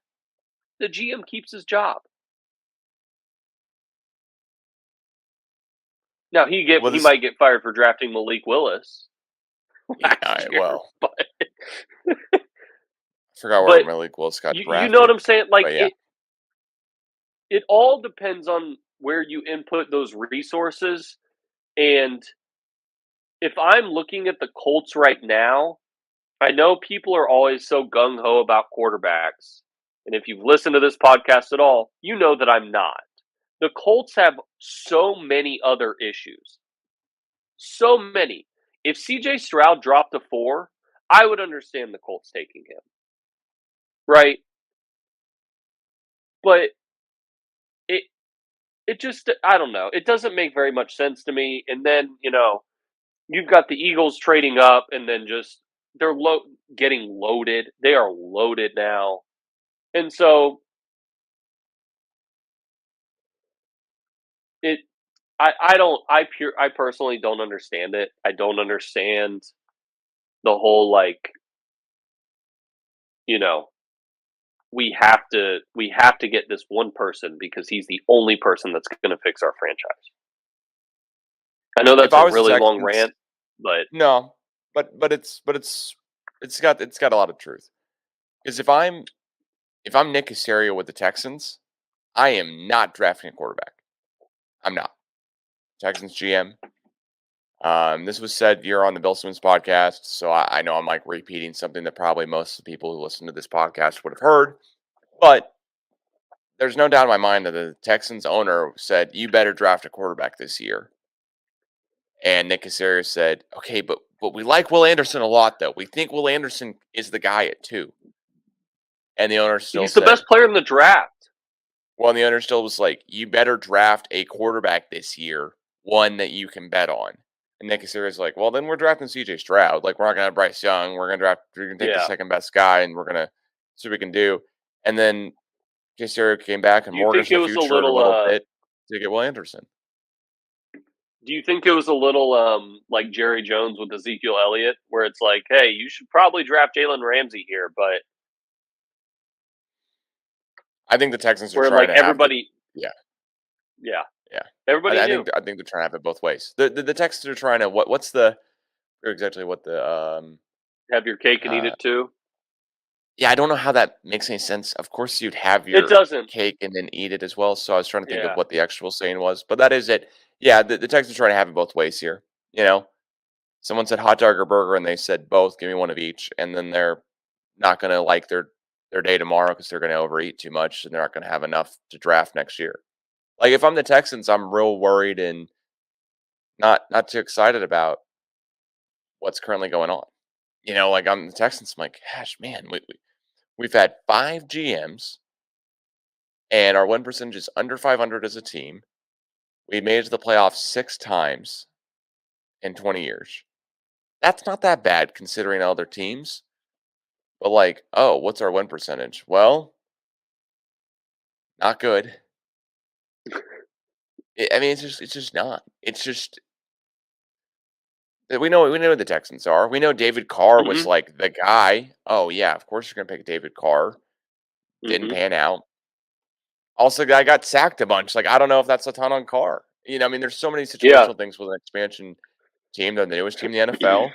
the GM keeps his job. Now, he might get fired for drafting Malik Willis last year. well, But I forgot where Malik Willis got drafted. you know what I'm saying? Like, yeah. it all depends on where you input those resources. And if I'm looking at the Colts right now, I know people are always so gung-ho about quarterbacks. And if you've listened to this podcast at all, you know that I'm not. The Colts have so many other issues. So many. If CJ Stroud dropped to 4, I would understand the Colts taking him. Right? But it just, I don't know. It doesn't make very much sense to me. And then, you've got the Eagles trading up and then just, they're getting loaded. They are loaded now. And so I personally don't understand it. I don't understand the whole, like, we have to get this one person because he's the only person that's going to fix our franchise. I know that's a really long rant, but no, but it's got a lot of truth. Because if I'm Nick Caserio with the Texans, I am not drafting a quarterback. I'm not. Texans GM. This was said here on the Bill Simmons podcast, so I know I'm like repeating something that probably most of the people who listen to this podcast would have heard. But there's no doubt in my mind that the Texans owner said, you better draft a quarterback this year. And Nick Caserio said, okay, but we like Will Anderson a lot, though. We think Will Anderson is the guy at 2. And the owner still he's the best player in the draft. Well, and the owner still was like, you better draft a quarterback this year, one that you can bet on. And Nick Caserio's like, well, then we're drafting CJ Stroud. Like, we're not going to have Bryce Young. We're going to take the second best guy, and we're going to see what we can do. And then Caserio came back and mortgaged the future a little bit to get Will Anderson. Do you think it was a little like Jerry Jones with Ezekiel Elliott, where it's like, hey, you should probably draft Jalen Ramsey here, but I think the Texans are trying to everybody, yeah. Everybody I knew. think they're trying to have it both ways. The Texans are trying to what's the exactly what the have your cake and eat it too. Yeah, I don't know how that makes any sense. Of course, you'd have your cake and then eat it as well. So I was trying to think of what the actual saying was, but that is it. Yeah, the Texans are trying to have it both ways here. Someone said hot dog or burger, and they said both. Give me one of each, and then they're not going to like their day tomorrow because they're going to overeat too much, and they're not going to have enough to draft next year. Like if I'm the Texans, I'm real worried and not too excited about what's currently going on. Like I'm the Texans. I'm like, gosh, man, we've had 5 GMs, and our win percentage is under 500 as a team. We made it to the playoffs 6 times in 20 years. That's not that bad considering other teams. But like, oh, what's our win percentage? Well, not good. It's just not. It's just We know who the Texans are. We know David Carr was Mhm. like the guy. Oh yeah, of course you're gonna pick David Carr. Didn't Mhm. pan out. Also, guy got sacked a bunch. Like I don't know if that's a ton on Carr. I mean, there's so many Yeah. situational things with an expansion team. They're the newest team in the NFL.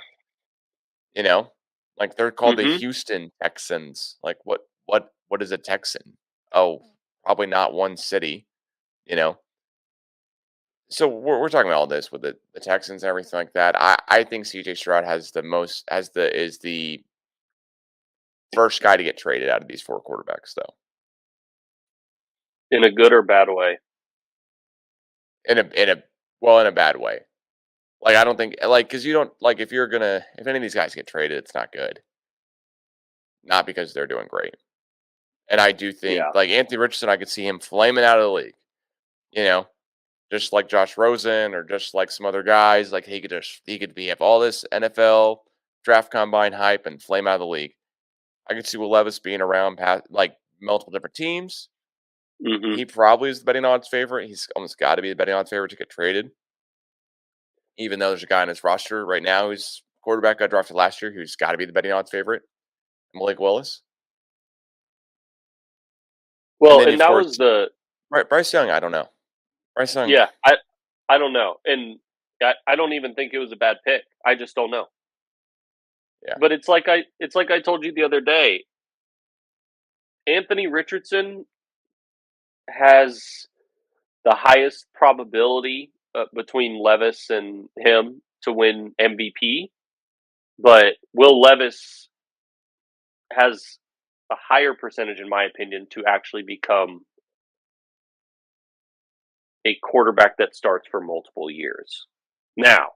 You know, like they're called the Mhm. Houston Texans. Like what is a Texan? Oh, probably not one city. You know, so we're talking about all this with the Texans and everything like that. I think CJ Stroud has the most is the first guy to get traded out of these four quarterbacks though. In a good or bad way. In a bad way. Like I don't think because you don't like if any of these guys get traded, it's not good. Not because they're doing great. And I do think Yeah. like Anthony Richardson, I could see him flaming out of the league. You know, just like Josh Rosen or just like some other guys, like he could be have all this NFL draft combine hype and flame out of the league. I could see Will Levis being around past like multiple different teams. Mhm. He probably is the betting odds favorite. He's almost got to be the betting odds favorite to get traded. Even though there's a guy on his roster right now who's quarterback got drafted last year who's got to be the betting odds favorite, Malik Willis. And Well, then and of that course was the Bryce Young. I don't know. Bryce Young. yeah. I don't know, and I don't even think it was a bad pick. I just don't know. Yeah. But it's like I told you the other day. Anthony Richardson has the highest probability between Levis and him to win MVP, but Will Levis has a higher percentage, in my opinion, to actually become a quarterback that starts for multiple years. Now,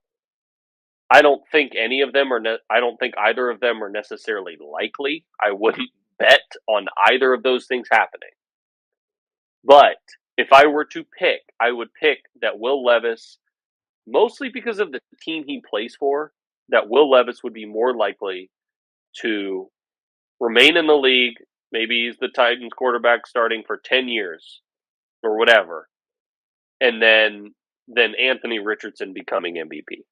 I don't think any of them are. I don't think either of them are necessarily likely. I wouldn't bet on either of those things happening. But if I were to pick, I would pick that Will Levis, mostly because of the team he plays for, that Will Levis would be more likely to remain in the league. Maybe he's the Titans quarterback starting for 10 years or whatever. And then Anthony Richardson becoming MVP.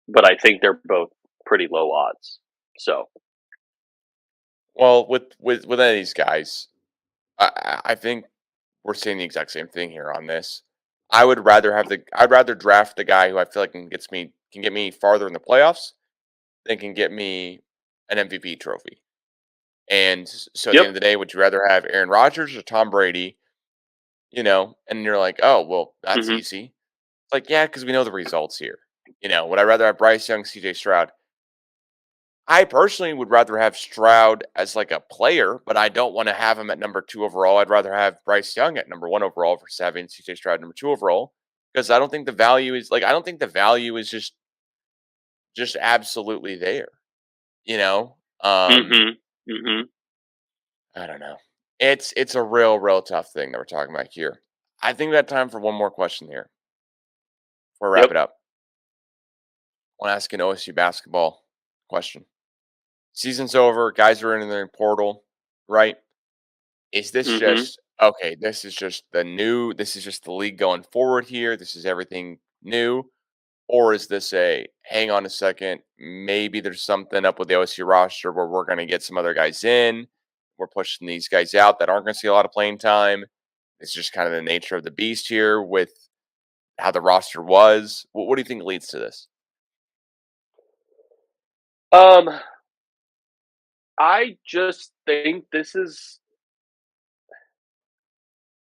But I think they're both pretty low odds. So, Well, with any of these guys, I think we're saying the exact same thing here on this. I'd rather draft the guy who I feel like can get me farther in the playoffs than can get me an MVP trophy. And so at the yep. end of the day, would you rather have Aaron Rodgers or Tom Brady? And you're like, oh well, that's Mhm. easy. It's like, yeah, because we know the results here. Would I rather have Bryce Young, CJ Stroud? I personally would rather have Stroud as like a player, but I don't want to have him at number 2 overall. I'd rather have Bryce Young at number 1 overall for having CJ Stroud number 2 overall because I don't think the value is just absolutely there. You know, um, Mhm. Mhm. I don't know. It's a real tough thing that we're talking about here. I think we got time for one more question here before we wrap Yep. it up. I want to ask an OSU basketball question. Season's over. Guys are in their portal, right? Is this Mhm. just okay? This is just the league going forward here. This is everything new. Or is this a hang on a second? Maybe there's something up with the OSU roster where we're going to get some other guys in. We're pushing these guys out that aren't going to see a lot of playing time. It's just kind of the nature of the beast here with how the roster was. What do you think leads to this? Um, I just think this is.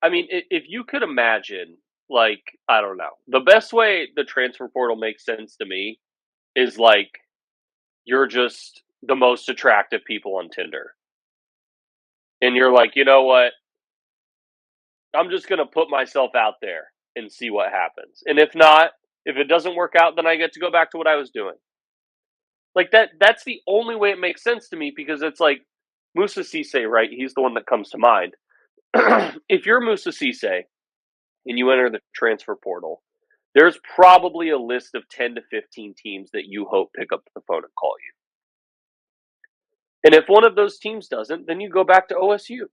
I mean, if you could imagine, like, I don't know, the best way the transfer portal makes sense to me is like you're just the most attractive people on Tinder, and you're like, you know what? I'm just gonna put myself out there and see what happens. And if not, if it doesn't work out, then I get to go back to what I was doing. Like that's the only way it makes sense to me because it's like Musa Cisse, right? He's the one that comes to mind. If you're Musa Cisse and you enter the transfer portal, there's probably a list of 10 to 15 teams that you hope pick up the phone and call you. And if one of those teams doesn't, then you go back to OSU.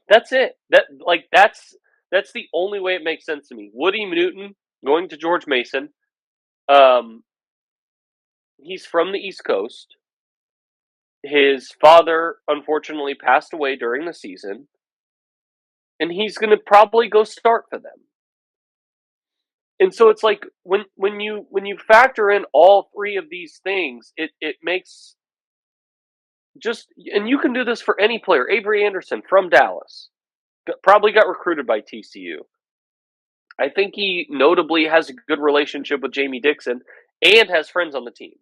That's it. That's the only way it makes sense to me. Woody Newton going to George Mason. He's from the East Coast. His father, unfortunately, passed away during the season, and he's going to probably go start for them. And so it's like when you factor in all three of these things, it makes just, and you can do this for any player. Avery Anderson from Dallas probably got recruited by TCU. I think he notably has a good relationship with Jamie Dixon and has friends on the team.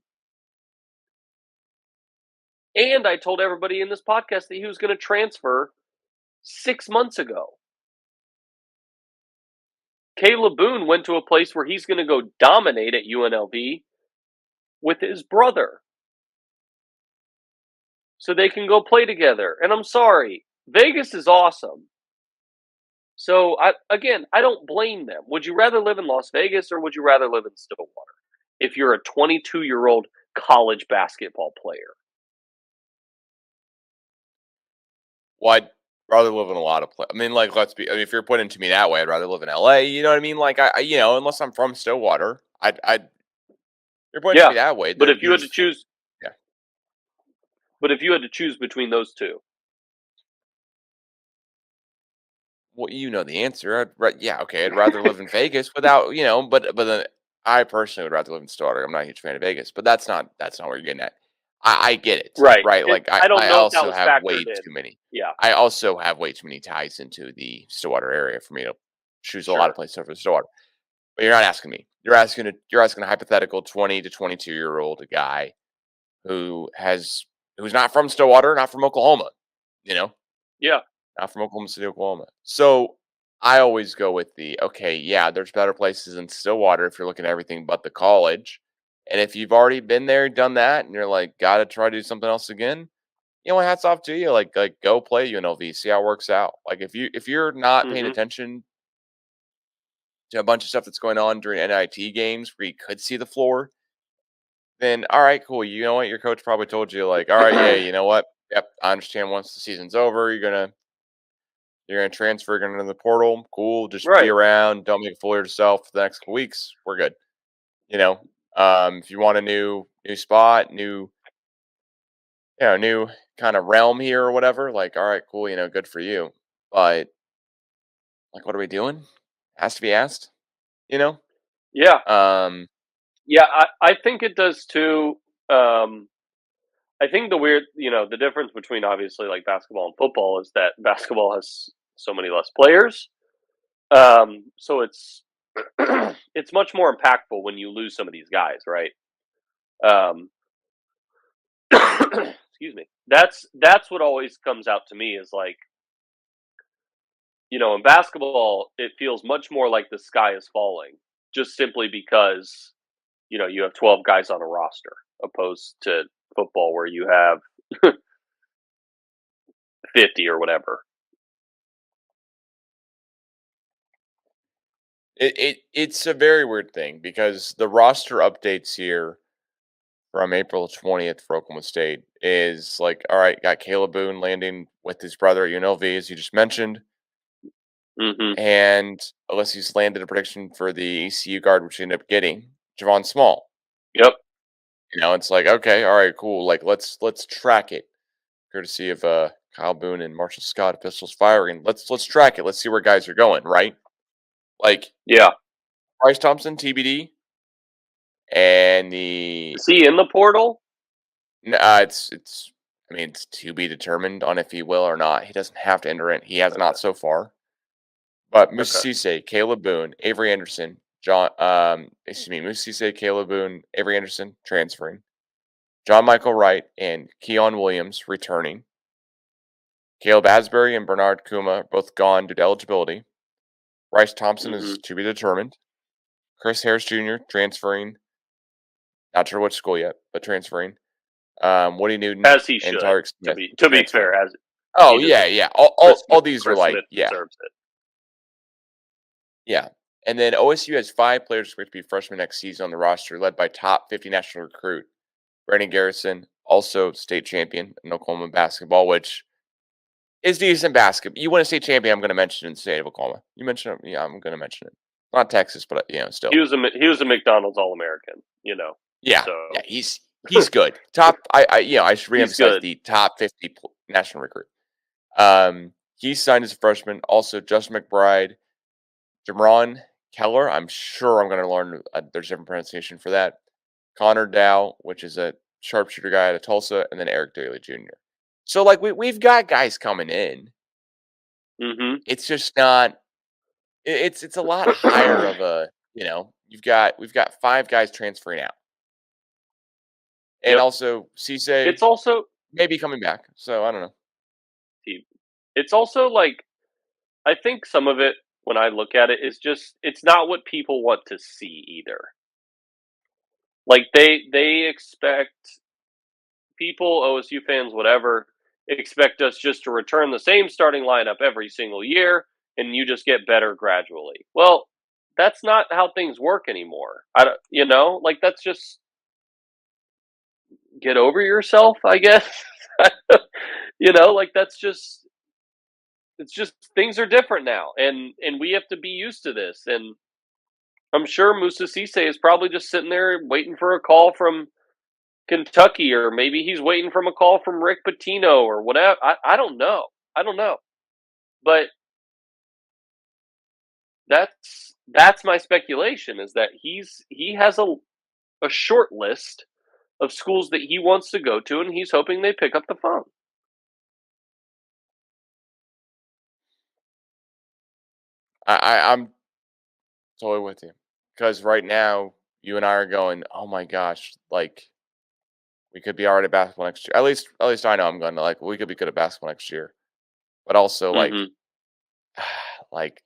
And I told everybody in this podcast that he was going to transfer 6 months ago. Caleb Boone went to a place where he's going to go dominate at UNLV with his brother. So they can go play together. And I'm sorry, Vegas is awesome. So, I don't blame them. Would you rather live in Las Vegas or would you rather live in Stillwater if you're a 22-year-old college basketball player? Well, I'd rather live in a lot of places. I mean, like, if you're putting it to me that way, I'd rather live in LA. You know what I mean? Like, unless I'm from Stillwater, you're putting it to me that way. But if you had to choose, yeah. But if you had to choose between those two, well, you know the answer. I'd rather live in Vegas without, but then I personally would rather live in Stillwater. I'm not a huge fan of Vegas, but that's not what you're getting at. I get it, right? Like I don't I know if that also was have factored way in. too many. Yeah, I also have way too many ties into the Stillwater area for me to choose a lot of places over Stillwater. But you're not asking me. You're asking a hypothetical 20 to 22-year-old guy who's not from Stillwater, not from Oklahoma, Yeah. not from Oklahoma City, Oklahoma. So I always go with there's better places in Stillwater if you're looking at everything but the college. And if you've already been there, done that, and you're like, gotta try to do something else again, hats off to you. Like go play UNLV, see how it works out. Like if you're not paying attention to a bunch of stuff that's going on during NIT games where you could see the floor, then all right, cool. You know what? Your coach probably told you, like, all right, yeah, you know what? Yep, I understand once the season's over, you're gonna transfer, you're gonna enter the portal. Cool. Just be around, don't make a fool of yourself for the next couple weeks. We're good. If you want a new spot, new kind of realm here or whatever, like, all right, cool, good for you. But like, what are we doing? Has to be asked, Yeah. Um, Yeah, I think it does too. I think the difference between obviously like basketball and football is that basketball has so many less players. So it's it's much more impactful when you lose some of these guys, right? Um, excuse me. That's what always comes out to me is like, in basketball, it feels much more like the sky is falling, just simply because you have 12 guys on a roster, opposed to football where you have 50 or whatever. It's a very weird thing because the roster updates here from April 20th for Oklahoma State is like, all right, got Caleb Boone landing with his brother at UNLV, as you just mentioned. Mm-hmm. And Alessi's landed a prediction for the ECU guard, which he ended up getting, Javon Small. Yep. It's like, okay, all right, cool. Like, let's track it. Courtesy of Kyle Boone and Marshall Scott, Pistols Firing. Let's track it. Let's see where guys are going, right? Like, yeah, Bryce Thompson, TBD. And is he in the portal? it's to be determined on if he will or not. He doesn't have to enter it. He has not so far. But Musa Cisse, Caleb Boone, Avery Anderson, Musa Cisse, Caleb Boone, Avery Anderson transferring, John Michael Wright and Keon Williams returning, Caleb Asbury and Bernard Kuma both gone due to eligibility. Bryce Thompson is to be determined. Chris Harris Jr. transferring. Not sure which school yet, but transferring. Woody Newton as he should. And Tyreek Smith. To be fair, as yeah. All these are like, yeah, deserves it. Yeah. And then OSU has 5 players who are to be freshmen next season on the roster, led by top 50 national recruit Brandon Garrison, also state champion in Oklahoma basketball, which is decent basketball. You win a state champion, I'm going to mention it in the state of Oklahoma. You mentioned it, yeah, I'm going to mention it. Not Texas, but still. He was a McDonald's All-American. Yeah, So yeah, he's good. Top. I should he's reemphasize good. the top 50 national recruit. He signed as a freshman. Also, Justin McBride, Jamron Keller. I'm sure I'm going to learn. There's a different pronunciation for that. Connor Dow, which is a sharpshooter guy out of Tulsa, and then Eric Daly Jr. So like we've got guys coming in. Mm-hmm. It's just not. It's a lot higher of a. We've got 5 guys transferring out, and Yep. also Cisse It's also maybe coming back. So I don't know. It's also like, I think some of it, when I look at it, is just, it's not what people want to see either. Like they expect people, OSU fans, whatever, expect us just to return the same starting lineup every single year, and you just get better gradually. Well, that's not how things work anymore. I don't, like, that's just, get over yourself, I guess. Like, that's just, it's just, things are different now, and we have to be used to this. And I'm sure Musa Cisse is probably just sitting there waiting for a call from Kentucky, or maybe he's waiting from a call from Rick Pitino or whatever. I don't know. But that's my speculation, is that he has a short list of schools that he wants to go to, and he's hoping they pick up the phone. I'm totally with you, because right now you and I are going, oh my gosh, like we could be already at basketball next year. At least I know I'm going to, like, we could be good at basketball next year, but also Mm-hmm. like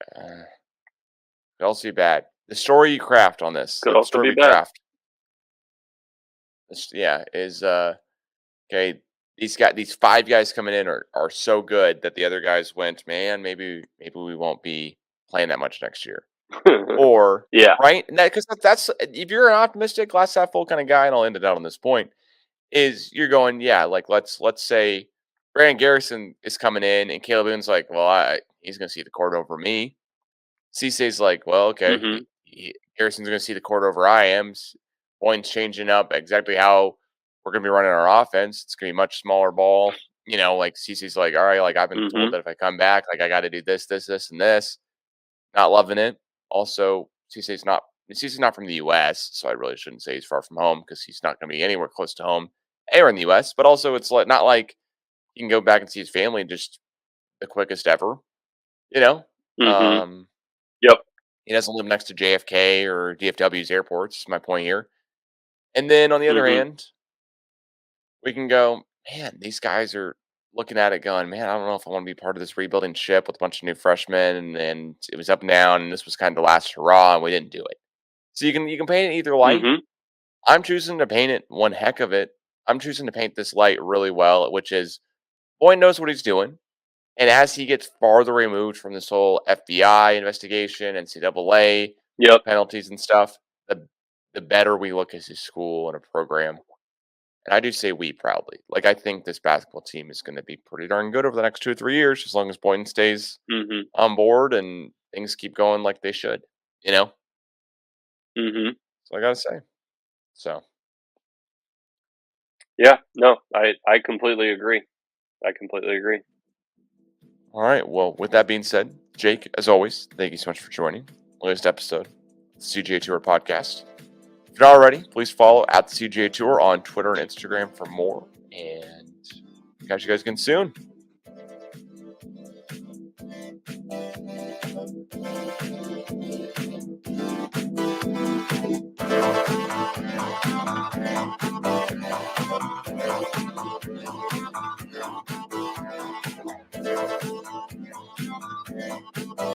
could also be bad. The story you craft on this, Could the also story be we bad. craft, is okay. These 5 guys coming in are so good that the other guys went, man, maybe we won't be playing that much next year. Or Yeah. right? Because that's if you're an optimistic, glass half full kind of guy, and I'll end it out on this point, is you're going, yeah, like let's say Brandon Garrison is coming in and Caleb Boone's like, well, he's gonna see the court over me. Cisse's like, well, okay, Mm-hmm. Garrison's gonna see the court over I am. Points changing up exactly how we're gonna be running our offense. It's gonna be much smaller ball. Like Cisse's like, all right, like I've been Mm-hmm. told that if I come back, like I got to do this, this, this, and this. Not loving it. Also, Cisse's not from the U.S., so I really shouldn't say he's far from home, because he's not going to be anywhere close to home anywhere in the U.S. But also, it's not like he can go back and see his family just the quickest ever. Mm-hmm. Um, Yep. he doesn't live next to JFK or DFW's airports. Is my point here. And then on the other Mm-hmm. hand, we can go, man, these guys are looking at it going, man, I don't know if I want to be part of this rebuilding ship with a bunch of new freshmen, and it was up and down, and this was kind of the last hurrah, and we didn't do it. So you can paint it either light. Mm-hmm. I'm choosing to paint it one heck of it. I'm choosing to paint this light really well, which is Boyd knows what he's doing. And as he gets farther removed from this whole FBI investigation, NCAA Yep. penalties and stuff, the better we look as a school and a program. And I do say we proudly. Like, I think this basketball team is going to be pretty darn good over the next 2 or 3 years, as long as Boynton stays Mm-hmm. on board and things keep going like they should, Mm-hmm. So I got to say. So. Yeah. No, I completely agree. All right. Well, with that being said, Jake, as always, thank you so much for joining the latest episode of the CGA Tour podcast. If you're not already, please follow at the CGA Tour on Twitter and Instagram for more. And catch you guys again soon.